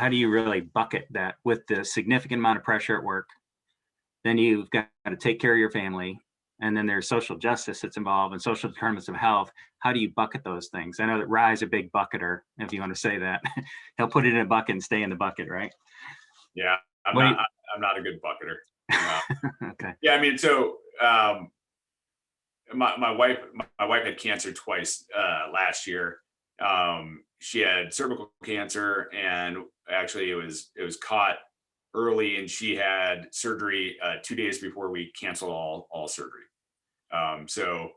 do you really bucket that with the significant amount of pressure at work? Then you've got to take care of your family, and then there's social justice that's involved and social determinants of health. How do you bucket those things? I know that Rye's a big bucketer, if you want to say that. He'll put it in a bucket and stay in the bucket, right? Yeah, I'm not a good bucketer. Okay. Yeah, I mean, so my wife had cancer twice last year. She had cervical cancer, and actually it was caught early, and she had surgery 2 days before we canceled all surgery. So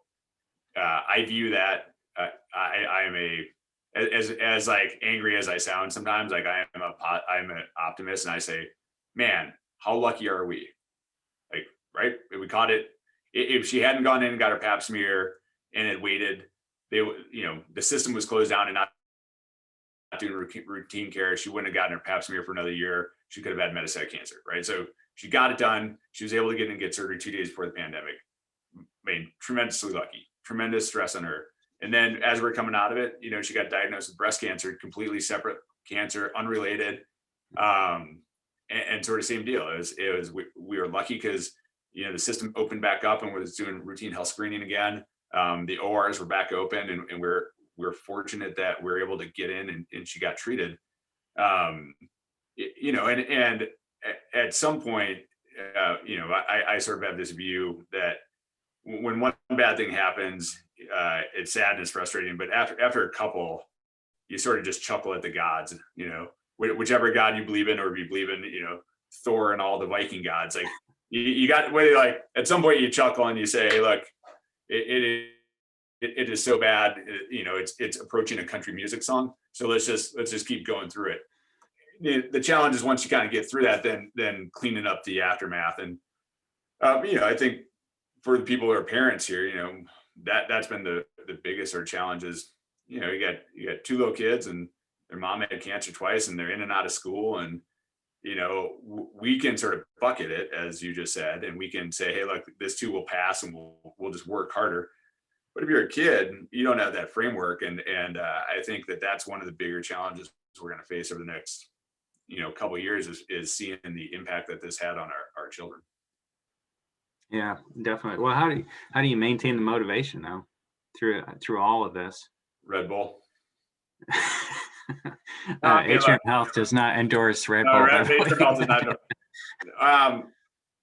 I view that I am as like angry as I sound sometimes. Like, I'm an optimist, and I say, man, how lucky are we? Like, right? We caught it. If she hadn't gone in and got her pap smear and had waited, the system was closed down and not doing routine care, she wouldn't have gotten her pap smear for another year. She could have had metastatic cancer, right? So she got it done. She was able to get in and get surgery 2 days before the pandemic. I mean, tremendously lucky, tremendous stress on her. And then as we're coming out of it, she got diagnosed with breast cancer, completely separate cancer, unrelated. And sort of same deal. We were lucky because the system opened back up and was doing routine health screening again. The ORs were back open, and we're fortunate that we're able to get in and she got treated. And at some point, I sort of have this view that when one bad thing happens, it's sad and it's frustrating, but after a couple, you sort of just chuckle at the gods, whichever God you believe in, or if you believe in, Thor and all the Viking gods, like you got, like at some point you chuckle and you say, hey, look, it is so bad, it's approaching a country music song. So let's just keep going through it. The challenge is, once you kind of get through that, then cleaning up the aftermath. And I think for the people who are parents here, that's been the biggest sort of challenge is, you got two little kids, and their mom had cancer twice, and they're in and out of school, and we can sort of bucket it, as you just said, and we can say, hey, look, this too will pass, and we'll just work harder. But if you're a kid, you don't have that framework, and I think that's one of the bigger challenges we're going to face over the next couple of years is seeing the impact that this had on our children. Yeah, definitely. Well, how do you maintain the motivation though through all of this? Red Bull. Atrium Health does not endorse Red Bull. Atrium Health does not endorse.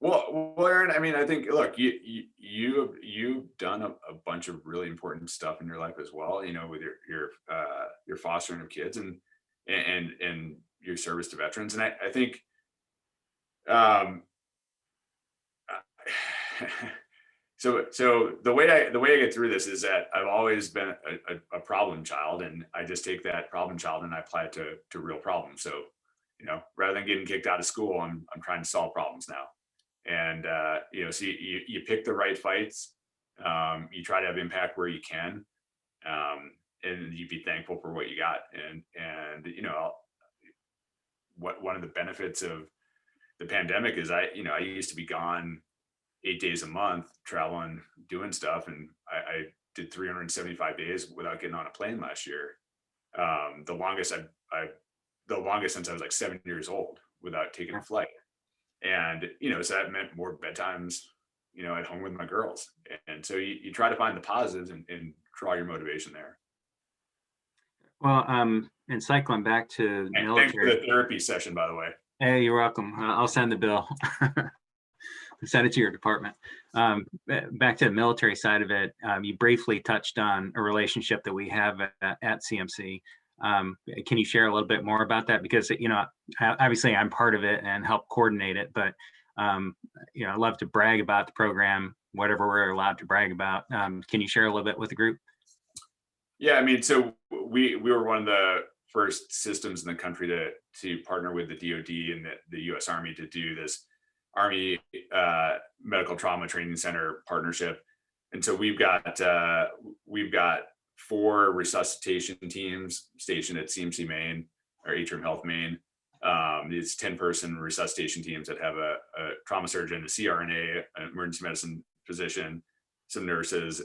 Well, Aaron, I mean, I think, look, you've done a bunch of really important stuff in your life as well. With your fostering of kids and your service to veterans, and I think. So the way I get through this is that I've always been a problem child, and I just take that problem child and I apply it to real problems. So, rather than getting kicked out of school, I'm trying to solve problems now. And, so you pick the right fights. You try to have impact where you can. And you be thankful for what you got. And one of the benefits of the pandemic is I used to be gone 8 days a month, traveling, doing stuff. And I did 375 days without getting on a plane last year. The longest since I was like 7 years old without taking a flight. And, so that meant more bedtimes, at home with my girls. And so you try to find the positives and draw your motivation there. Well, and cycling back to And military. thanks for the therapy session, by the way. Hey, you're welcome. I'll send the bill. Send it to your department. Back to the military side of it, you briefly touched on a relationship that we have at CMC. Can you share a little bit more about that? Because, obviously I'm part of it and help coordinate it, but, I love to brag about the program, whatever we're allowed to brag about. Can you share a little bit with the group? Yeah, I mean, so we were one of the first systems in the country to partner with the DoD and the U.S. Army to do this Army Medical Trauma Training Center partnership. And so we've got 4 resuscitation teams stationed at CMC Maine, or Atrium Health Maine. These 10-person resuscitation teams that have a trauma surgeon, a CRNA, an emergency medicine physician, some nurses,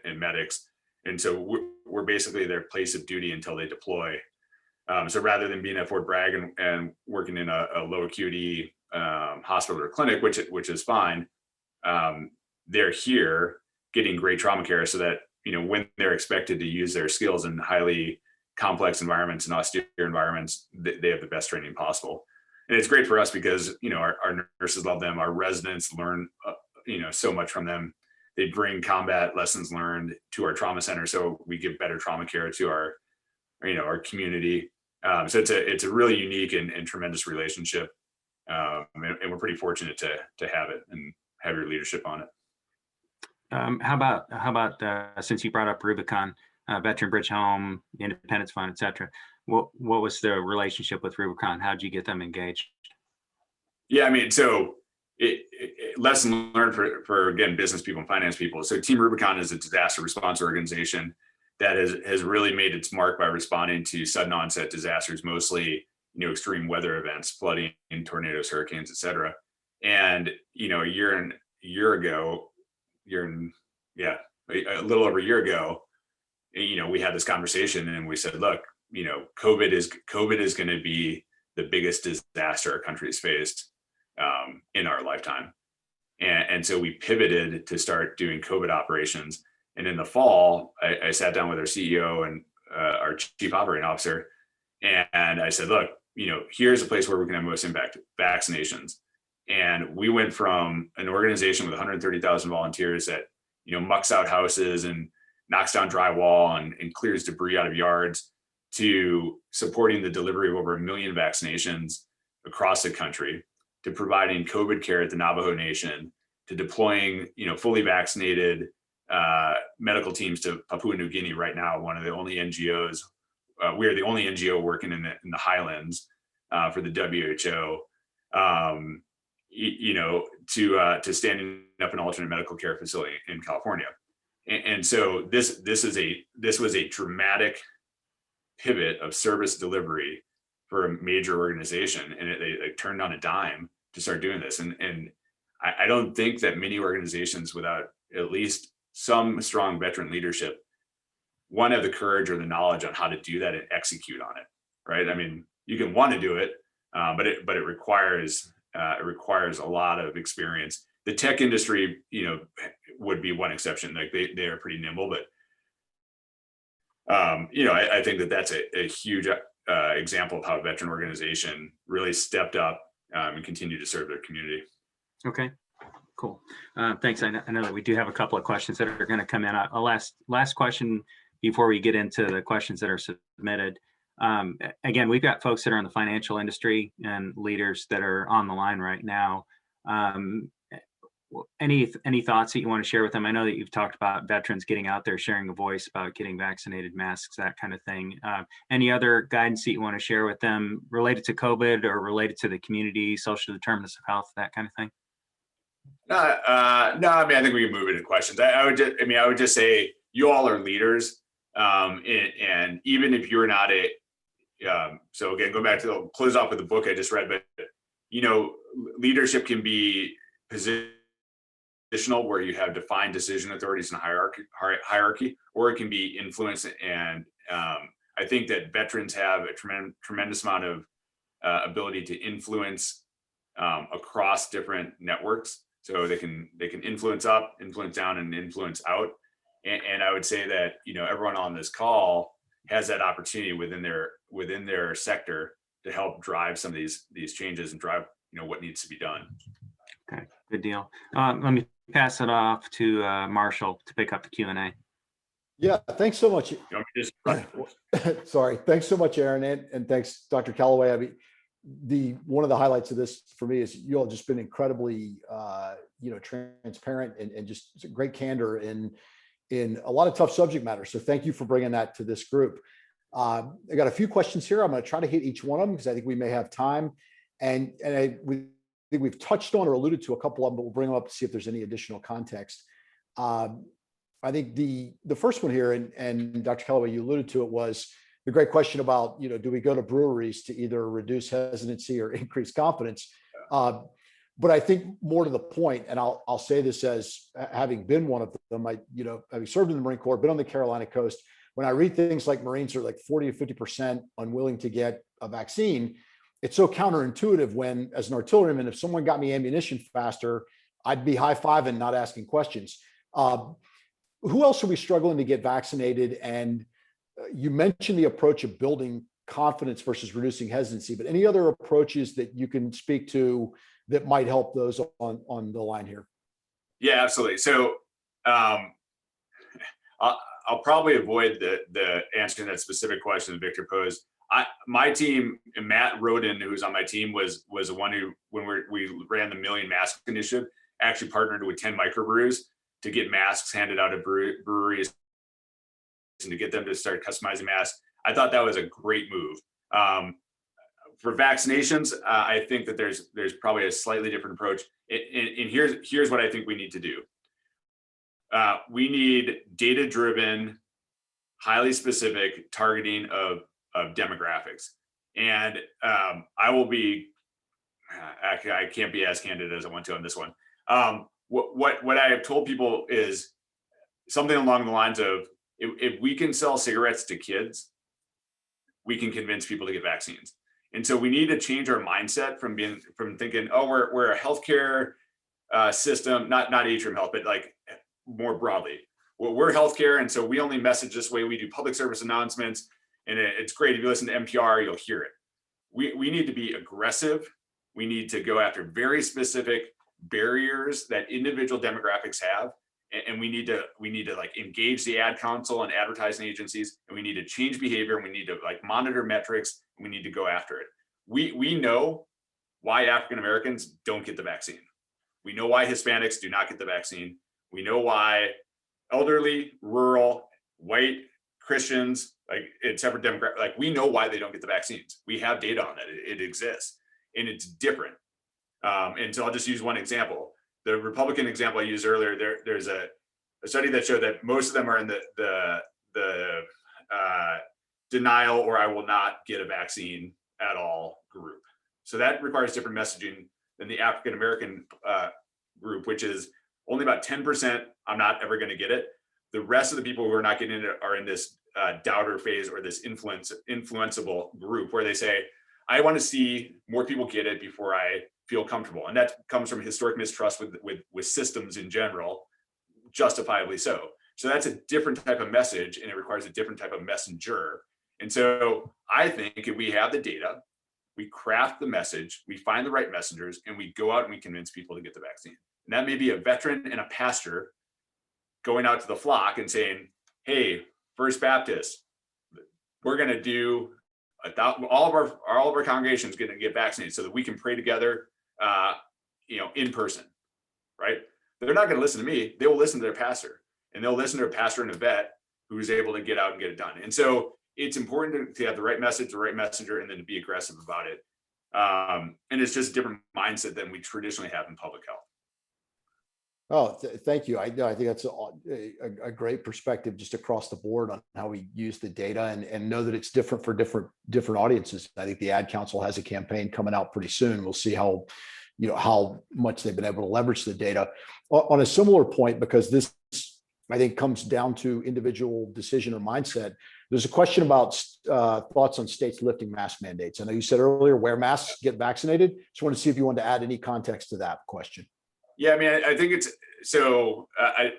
and medics. And so we're basically their place of duty until they deploy. So rather than being at Fort Bragg and working in a low acuity hospital or clinic, which is fine, they're here getting great trauma care so that, when they're expected to use their skills in highly complex environments and austere environments, they have the best training possible. And it's great for us because, our nurses love them. Our residents learn, so much from them. They bring combat lessons learned to our trauma center, so we give better trauma care to our community. So it's a really unique and tremendous relationship, and we're pretty fortunate to have it and have your leadership on it. How about since you brought up Rubicon, Veteran Bridge Home, Independence Fund, et cetera, what was the relationship with Rubicon? How did you get them engaged? Yeah, I mean, so lesson learned for again, business people and finance people. So Team Rubicon is a disaster response organization that has really made its mark by responding to sudden onset disasters, mostly, extreme weather events, flooding, tornadoes, hurricanes, et cetera. And, a little over a year ago, we had this conversation and we said, look, COVID is going to be the biggest disaster our country has faced in our lifetime. And so we pivoted to start doing COVID operations. And in the fall, I sat down with our CEO and our chief operating officer, and I said, look, here's a place where we can have most impact: vaccinations. And we went from an organization with 130,000 volunteers that, mucks out houses and knocks down drywall and clears debris out of yards, to supporting the delivery of over 1 million vaccinations across the country, to providing COVID care at the Navajo Nation, to deploying, fully vaccinated medical teams to Papua New Guinea right now. One of the only NGOs, we are the only NGO working in the Highlands for the WHO. To standing up an alternate medical care facility in California. And so this was a dramatic pivot of service delivery for a major organization, and they turned on a dime to start doing this. And I don't think that many organizations without at least some strong veteran leadership, one, have the courage or the knowledge on how to do that and execute on it. Right? I mean, you can want to do it, but it requires a lot of experience. The tech industry, would be one exception. Like they are pretty nimble, but I think that's a huge example of how a veteran organization really stepped up and continued to serve their community. Okay, cool. Thanks. I know that we do have a couple of questions that are going to come in. A last question before we get into the questions that are submitted. Again, we've got folks that are in the financial industry and leaders that are on the line right now. any thoughts that you want to share with them? I know that you've talked about veterans getting out there, sharing a voice about getting vaccinated, masks, that kind of thing. Any other guidance that you want to share with them related to COVID or related to the community, social determinants of health, that kind of thing? No, I mean, I think we can move into questions. I would just say you all are leaders, and even if you're not so again, go back to close off with the book I just read, but leadership can be positional, where you have defined decision authorities and hierarchy, or it can be influence. And I think that veterans have a tremendous amount of ability to influence across different networks. So they can influence up, influence down, and influence out. And I would say that everyone on this call has that opportunity within their sector to help drive some of these changes and drive what needs to be done. Okay, good deal. Let me pass it off to Marshall to pick up the Q&A. Yeah, thanks so much. You want me to just Sorry, thanks so much, Aaron, and thanks, Dr. Callaway. I mean, one of the highlights of this for me is you all just been incredibly, transparent and just great candor in a lot of tough subject matter. So thank you for bringing that to this group. I got a few questions here. I'm going to try to hit each one of them because I think we may have time. And we think we've touched on or alluded to a couple of them, but we'll bring them up to see if there's any additional context. I think the first one here, and Dr. Callaway, you alluded to it, was the great question about, do we go to breweries to either reduce hesitancy or increase confidence? But I think more to the point, and I'll say this as having been one of them, having served in the Marine Corps, been on the Carolina coast, when I read things like Marines are like 40 to 50% unwilling to get a vaccine, it's so counterintuitive when, as an artilleryman, if someone got me ammunition faster, I'd be high-fiving, not asking questions. Who else are we struggling to get vaccinated? And you mentioned the approach of building confidence versus reducing hesitancy, but any other approaches that you can speak to that might help those on the line here? Yeah, absolutely. So I'll probably avoid the answering that specific question that Victor posed. My team, and Matt Roden, who's on my team, was the one who, when we ran the Million Mask Initiative, actually partnered with 10 microbrews to get masks handed out at breweries and to get them to start customizing masks. I thought that was a great move. For vaccinations, I think that there's probably a slightly different approach. And here's what I think we need to do. We need data-driven, highly specific targeting of demographics. And I can't be as candid as I want to on this one. What I have told people is something along the lines of, if we can sell cigarettes to kids, we can convince people to get vaccines. And so we need to change our mindset from thinking, oh, we're a healthcare system, not Atrium Health, but like more broadly. Well, we're healthcare, and so we only message this way. We do public service announcements, and it's great. If you listen to NPR, you'll hear it. We need to be aggressive. We need to go after very specific barriers that individual demographics have, and we need to like engage the ad council and advertising agencies, and we need to change behavior, and we need to like monitor metrics, and we need to go after it. We know why African Americans don't get the vaccine. We know why Hispanics do not get the vaccine. We know why elderly, rural, white, Christians, like it's separate demographic, like we know why they don't get the vaccines. We have data on that. It exists, and it's different. And so I'll just use one example. The Republican example I used earlier, there's a study that showed that most of them are in the denial or I will not get a vaccine at all group. So that requires different messaging than the African American group, which is only about 10%. I'm not ever going to get it. The rest of the people who are not getting it are in this doubter phase, or this influenceable group, where they say, I want to see more people get it before I feel comfortable. And that comes from historic mistrust with systems in general, justifiably so. So that's a different type of message, and it requires a different type of messenger. And so I think if we have the data, we craft the message, we find the right messengers, and we go out and we convince people to get the vaccine. And that may be a veteran and a pastor going out to the flock and saying, hey, First Baptist, we're going to do all of our congregations going to get vaccinated so that we can pray together, in person, right? they're not going to listen to me. They will listen to their pastor, and they'll listen to a pastor and a vet who's able to get out and get it done. And so it's important to have the right message, the right messenger, and then to be aggressive about it. And it's just a different mindset than we traditionally have in public health. Oh, thank you. I think that's a great perspective just across the board on how we use the data, and know that it's different for different audiences. I think the Ad Council has a campaign coming out pretty soon. We'll see how much they've been able to leverage the data. On a similar point, because this, I think, comes down to individual decision or mindset. There's a question about thoughts on states lifting mask mandates. I know you said earlier, wear masks, get vaccinated. Just want to see if you want to add any context to that question. Yeah, I mean, I think it's so.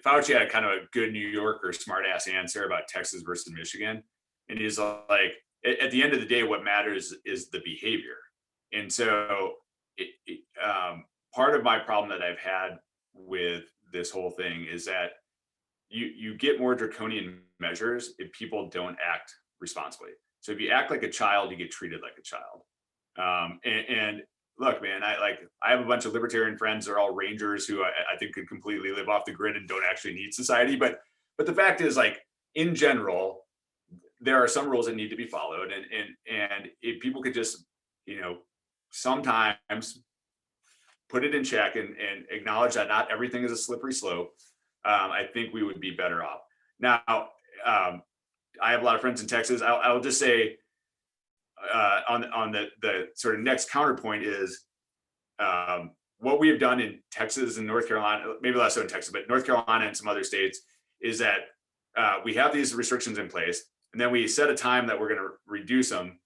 Fauci had kind of a good New Yorker smart ass answer about Texas versus Michigan, and he's like, at the end of the day, what matters is the behavior. And so, part of my problem that I've had with this whole thing is that you get more draconian measures if people don't act responsibly. So if you act like a child, you get treated like a child. And look, man, I have a bunch of libertarian friends. They're all Rangers who I think could completely live off the grid and don't actually need society. But the fact is, like, in general, there are some rules that need to be followed. And if people could just, sometimes put it in check and acknowledge that not everything is a slippery slope, I think we would be better off. Now, I have a lot of friends in Texas. I'll just say, on the sort of next counterpoint is what we have done in Texas and North Carolina, maybe less so in Texas, but North Carolina and some other states, is that we have these restrictions in place, and then we set a time that we're going to reduce them,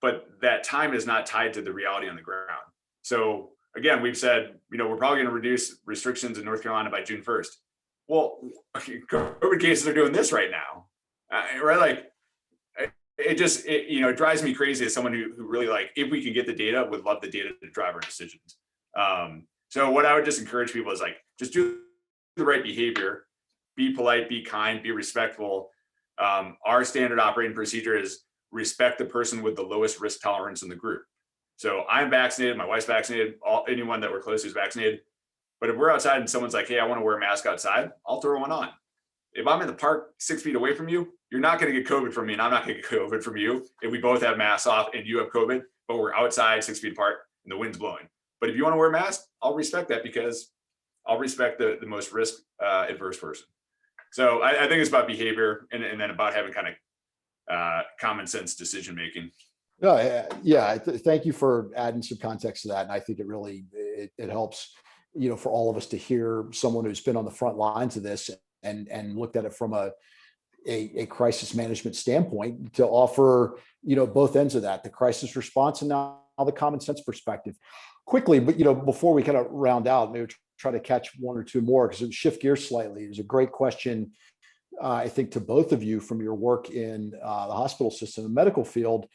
but that time is not tied to the reality on the ground. So again, we've said, we're probably going to reduce restrictions in North Carolina by June 1st. Well, COVID cases are doing this right now, right? Like, it drives me crazy as someone who really, like, if we can get the data, would love the data to drive our decisions. So what I would just encourage people is, like, just do the right behavior, be polite, be kind, be respectful. Our standard operating procedure is respect the person with the lowest risk tolerance in the group. So I'm vaccinated, my wife's vaccinated, anyone that we're close to is vaccinated. But if we're outside and someone's like, hey, I want to wear a mask outside, I'll throw one on. If I'm in the park 6 feet away from you, you're not going to get COVID from me, and I'm not going to get COVID from you if we both have masks off and you have COVID, but we're outside 6 feet apart and the wind's blowing. But if you want to wear a mask, I'll respect that, because I'll respect the most risk adverse person. So I think it's about behavior and then about having kind of common sense decision making. Yeah. Thank you for adding some context to that. And I think it really, it helps, for all of us to hear someone who's been on the front lines of this and looked at it from a crisis management standpoint to offer, both ends of that, the crisis response and now the common sense perspective. Quickly, but before we kind of round out, maybe try to catch one or two more, because it shift gears slightly. It was a great question, I think, to both of you from your work in the hospital system, the medical field.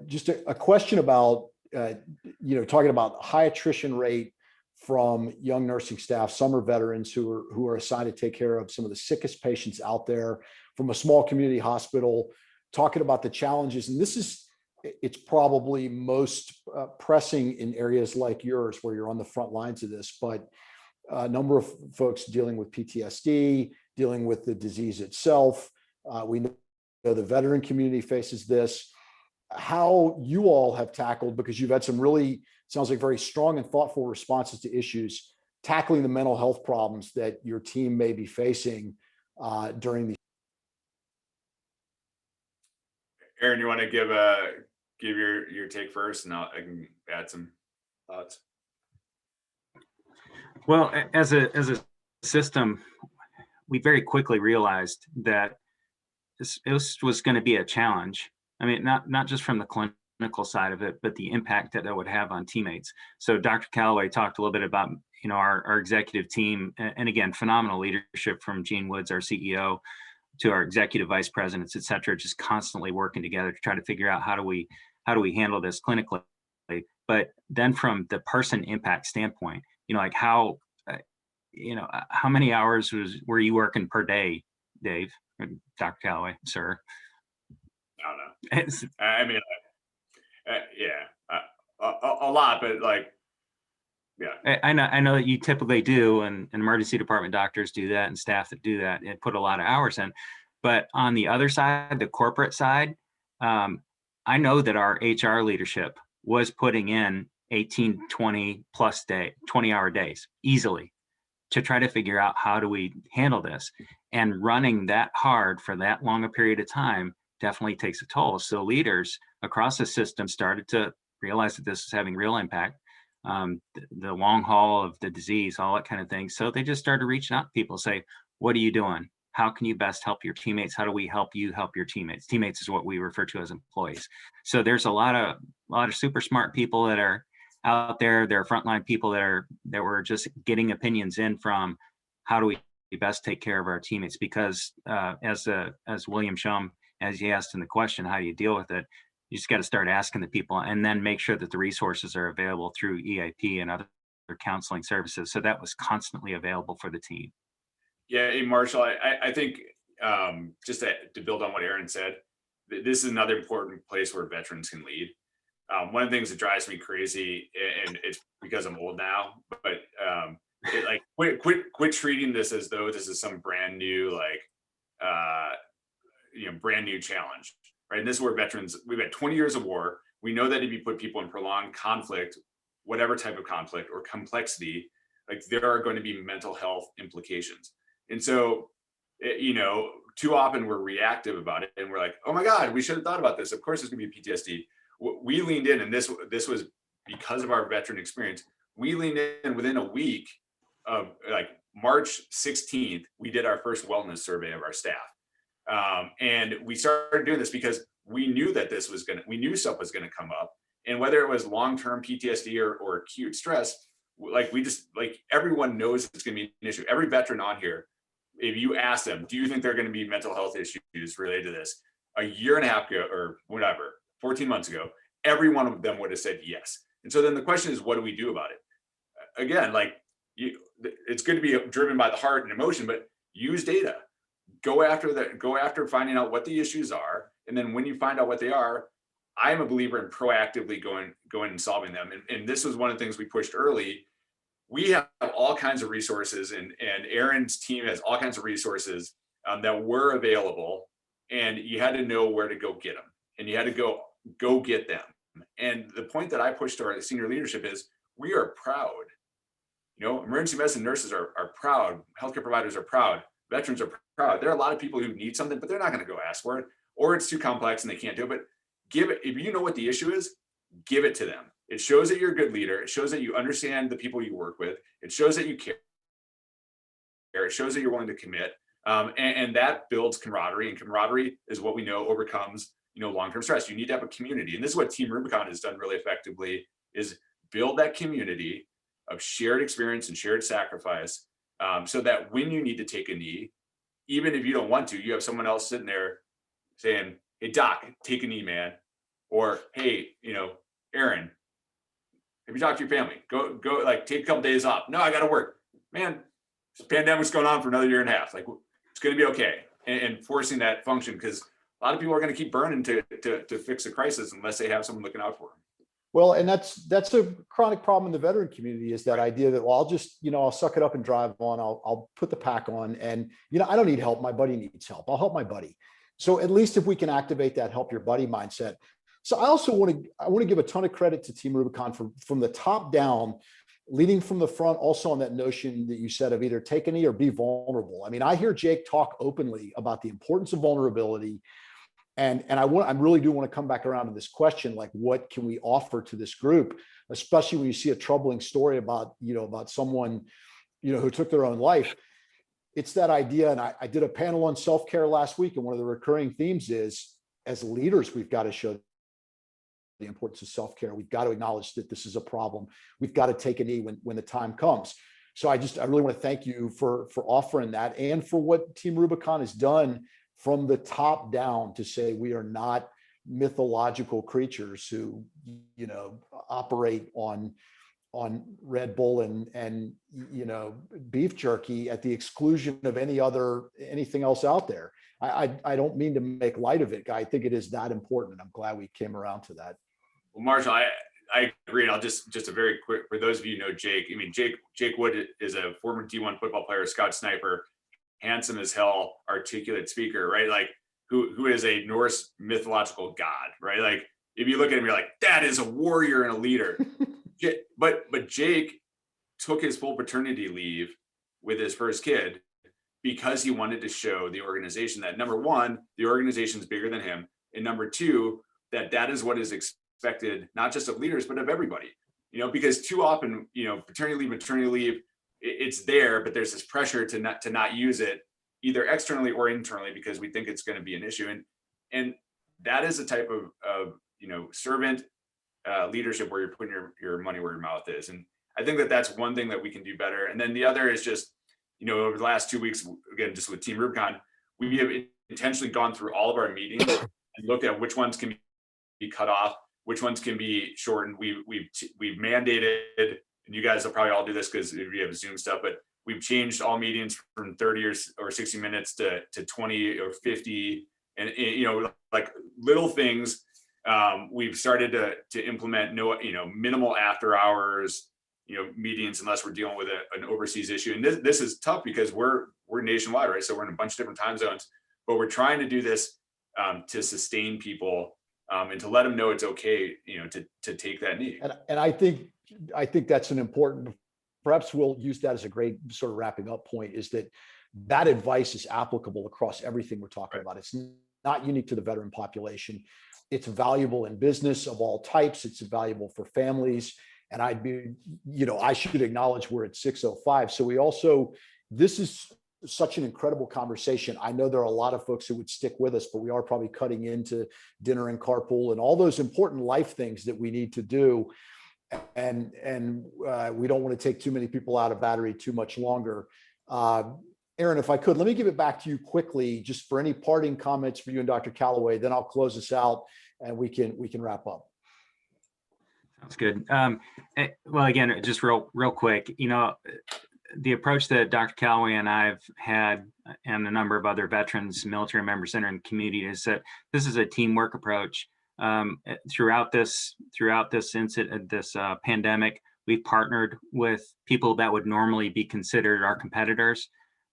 Just a question about, talking about high attrition rate from young nursing staff. Some are veterans who are assigned to take care of some of the sickest patients out there from a small community hospital, talking about the challenges. And it's probably most pressing in areas like yours, where you're on the front lines of this, but a number of folks dealing with PTSD, dealing with the disease itself. We know the veteran community faces this. How you all have tackled, because you've had some really, sounds like, very strong and thoughtful responses to issues, tackling the mental health problems that your team may be facing during the. Aaron, you want to give your take first, and I can add some thoughts. Well, as a system, we very quickly realized that this was going to be a challenge. I mean, not just from the clinical side of it, but the impact that would have on teammates. So Dr. Callaway talked a little bit about, our executive team, and again, phenomenal leadership from Gene Woods, our CEO, to our executive vice presidents, et cetera, just constantly working together to try to figure out how do we handle this clinically. But then from the person impact standpoint, like how many hours were you working per day, Dave, or Dr. Callaway, sir? I don't know. I mean, yeah, a lot, but like, I know that you typically do, and emergency department doctors do that, and staff that do that, and put a lot of hours in. But on the other side, the corporate side, I know that our HR leadership was putting in 18, 20 plus 20-hour days easily to try to figure out how do we handle this. And running that hard for that long a period of time definitely takes a toll. So leaders across the system started to realize that this is having real impact. The long haul of the disease, all that kind of thing. So they just started reaching out to people, say, what are you doing? How can you best help your teammates? How do we help you help your teammates? Teammates is what we refer to as employees. So there's a lot of super smart people that are out there. There are frontline people that were just getting opinions in from how do we best take care of our teammates? Because as William Shum, as he asked in the question, how do you deal with it? You just got to start asking the people, and then make sure that the resources are available through EAP and other counseling services. So that was constantly available for the team. Yeah, hey, Marshall, I think just to build on what Aaron said, this is another important place where veterans can lead. One of the things that drives me crazy, and it's because I'm old now, but quit treating this as though this is some brand new brand new challenge, right? And this is where veterans, we've had 20 years of war. We know that if you put people in prolonged conflict, whatever type of conflict or complexity, like there are going to be mental health implications. And so, too often we're reactive about it, and we're like, oh my God, we should have thought about this. Of course there's gonna be PTSD. We leaned in, and this was because of our veteran experience. We leaned in within a week of March 16th, we did our first wellness survey of our staff. And we started doing this because we knew that we knew stuff was gonna come up. And whether it was long-term PTSD or acute stress, everyone knows it's gonna be an issue. Every veteran on here, if you ask them, do you think there are going to be mental health issues related to this? A year and a half ago, or whatever, 14 months ago, every one of them would have said yes. And so then the question is, what do we do about it? Again, it's good to be driven by the heart and emotion, but use data. Go after finding out what the issues are. And then when you find out what they are, I'm a believer in proactively going and solving them. And this was one of the things we pushed early. We have all kinds of resources, and Aaron's team has all kinds of resources that were available, and you had to know where to go get them, and you had to go get them. And the point that I pushed to our senior leadership is we are proud. Emergency medicine nurses are proud, healthcare providers are proud, veterans are proud. There are a lot of people who need something, but they're not going to go ask for it, or it's too complex and they can't do it. But give it, if you know what the issue is, give it to them. It shows that you're a good leader. It shows that you understand the people you work with. It shows that you care. It shows that you're willing to commit. And that builds camaraderie. And camaraderie is what we know overcomes, long-term stress. You need to have a community. And this is what Team Rubicon has done really effectively, is build that community of shared experience and shared sacrifice, so that when you need to take a knee, even if you don't want to, you have someone else sitting there saying, hey, doc, take a knee, man. Or, hey, Aaron, have you talked to your family? Go, take a couple days off. No, I got to work. Man, this pandemic's going on for another year and a half. It's going to be okay. And forcing that function, because a lot of people are going to keep burning to fix the crisis unless they have someone looking out for them. Well, and that's a chronic problem in the veteran community, is that idea that, well, I'll just, I'll suck it up and drive on. I'll put the pack on, and, I don't need help. My buddy needs help. I'll help my buddy. So at least if we can activate that help your buddy mindset. So I also want to give a ton of credit to Team Rubicon from the top down, leading from the front, also on that notion that you said of either take a knee or be vulnerable. I mean, I hear Jake talk openly about the importance of vulnerability. And I really do want to come back around to this question, what can we offer to this group, especially when you see a troubling story about someone, who took their own life. It's that idea. And I did a panel on self-care last week. And one of the recurring themes is, as leaders, we've got to show the importance of self-care. We've got to acknowledge that this is a problem. We've got to take a knee when the time comes. So I really want to thank you for offering that, and for what Team Rubicon has done from the top down to say we are not mythological creatures who, operate on Red Bull and beef jerky at the exclusion of anything else out there. I don't mean to make light of it. I think it is that important. I'm glad we came around to that. Well, Marshall, I agree. And I'll just a very quick, for those of you who know Jake, I mean, Jake Wood is a former D1 football player, scout sniper, handsome as hell, articulate speaker, right? Like who is a Norse mythological god, right? Like if you look at him, you're like, that is a warrior and a leader. But Jake took his full paternity leave with his first kid because he wanted to show the organization that, number one, the organization is bigger than him, and number two, that is what is expected, not just of leaders, but of everybody. Because too often, paternity leave, maternity leave, it's there, but there's this pressure to not use it either externally or internally because we think it's going to be an issue. And that is a type of servant leadership where you're putting your money where your mouth is. And I think that's one thing that we can do better. And then the other is just, over the last 2 weeks, again, just with Team Rubicon, we have intentionally gone through all of our meetings and looked at which ones can be cut off, which ones can be shortened. We've mandated, and you guys will probably all do this because we have Zoom stuff, but we've changed all meetings from 30 or 60 minutes to 20 or 50, and like little things. We've started to implement minimal after hours meetings unless we're dealing with an overseas issue. And this is tough because we're nationwide, right? So we're in a bunch of different time zones, but we're trying to do this to sustain people and to let them know it's okay, to take that knee. And I think that's an important, perhaps we'll use that as a great sort of wrapping up point, is that advice is applicable across everything we're talking about. It's not unique to the veteran population. It's valuable in business of all types. It's valuable for families. And I should acknowledge we're at 6:05. So this is such an incredible conversation. I know there are a lot of folks who would stick with us, but we are probably cutting into dinner and carpool and all those important life things that we need to do. And we don't want to take too many people out of battery too much longer. Aaron, if I could, let me give it back to you quickly, just for any parting comments for you and Dr. Callaway, then I'll close this out and we can wrap up. Sounds good. Well, again, just real quick, the approach that Dr. Callaway and I've had, and a number of other veterans, military members in the community, is that this is a teamwork approach. Throughout this incident, this pandemic, we've partnered with people that would normally be considered our competitors,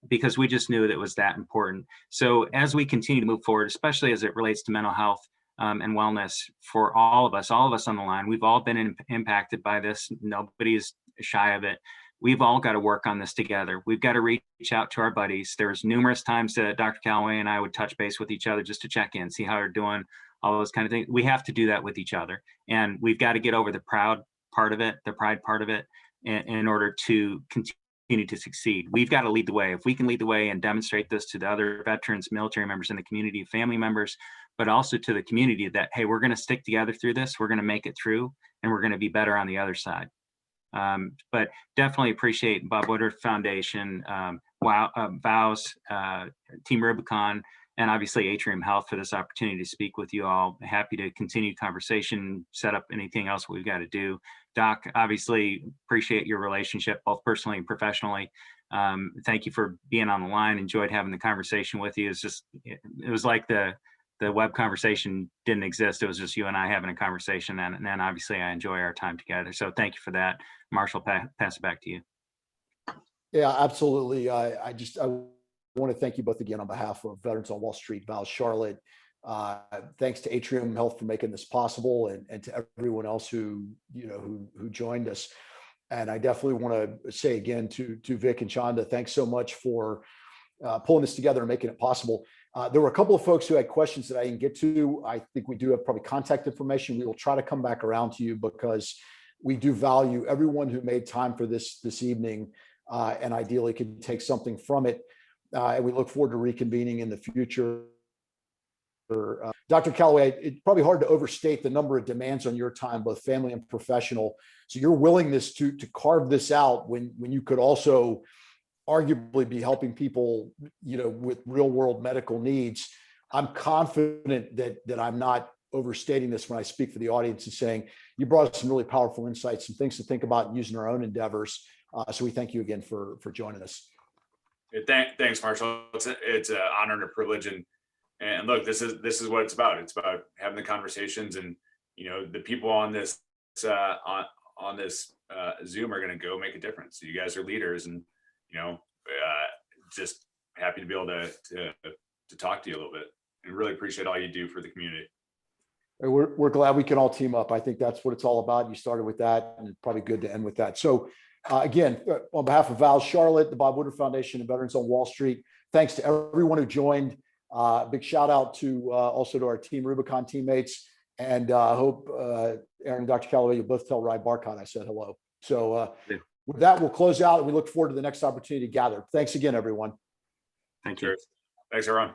because we just knew that it was that important. So as we continue to move forward, especially as it relates to mental health and wellness for all of us on the line, we've all been impacted by this. Nobody's shy of it. We've all got to work on this together. We've got to reach out to our buddies. There's numerous times that Dr. Callaway and I would touch base with each other just to check in, see how they're doing, all those kind of things. We have to do that with each other. And we've got to get over the pride part of it in order to continue to succeed. We've got to lead the way. If we can lead the way and demonstrate this to the other veterans, military members in the community, family members, but also to the community that, hey, we're going to stick together through this, we're going to make it through, and we're going to be better on the other side. But definitely appreciate Bob Woodward Foundation, VOWS, Team Rubicon, and obviously Atrium Health for this opportunity to speak with you all. Happy to continue conversation, set up anything else we've got to do. Doc, obviously appreciate your relationship, both personally and professionally. Thank you for being on the line. Enjoyed having the conversation with you. It was like the web conversation didn't exist. It was just you and I having a conversation. And then obviously I enjoy our time together. So thank you for that. Marshall, pass it back to you. Yeah, absolutely. I want to thank you both again on behalf of Veterans on Wall Street, VOWS Charlotte. Thanks to Atrium Health for making this possible, and to everyone else who joined us. And I definitely want to say again to Vic and Chanda, thanks so much for pulling this together and making it possible. There were a couple of folks who had questions that I didn't get to. I think we do have probably contact information. We will try to come back around to you because we do value everyone who made time for this evening, and ideally could take something from it. And we look forward to reconvening in the future. Dr. Callaway, it's probably hard to overstate the number of demands on your time, both family and professional. So your willingness to carve this out when you could also arguably be helping people, with real world medical needs. I'm confident that I'm not overstating this when I speak for the audience and saying you brought us some really powerful insights and things to think about using our own endeavors. So we thank you again for joining us. Thanks, Marshall. It's an honor and a privilege, and look, this is what it's about. It's about having the conversations, and the people on this on this Zoom are going to go make a difference. So you guys are leaders, and just happy to be able to talk to you a little bit, and really appreciate all you do for the community. We're glad we can all team up. I think that's what it's all about. You started with that, and it's probably good to end with that. So again, on behalf of VOWS Charlotte, the Bob Woodward Foundation, and Veterans on Wall Street, thanks to everyone who joined. Big shout out to also to our Team Rubicon teammates, and I hope Aaron and Dr. Callaway, you'll both tell Ry Barcott I said hello. So with that, we'll close out, and we look forward to the next opportunity to gather. Thanks again, everyone. Thank you. Thanks, everyone.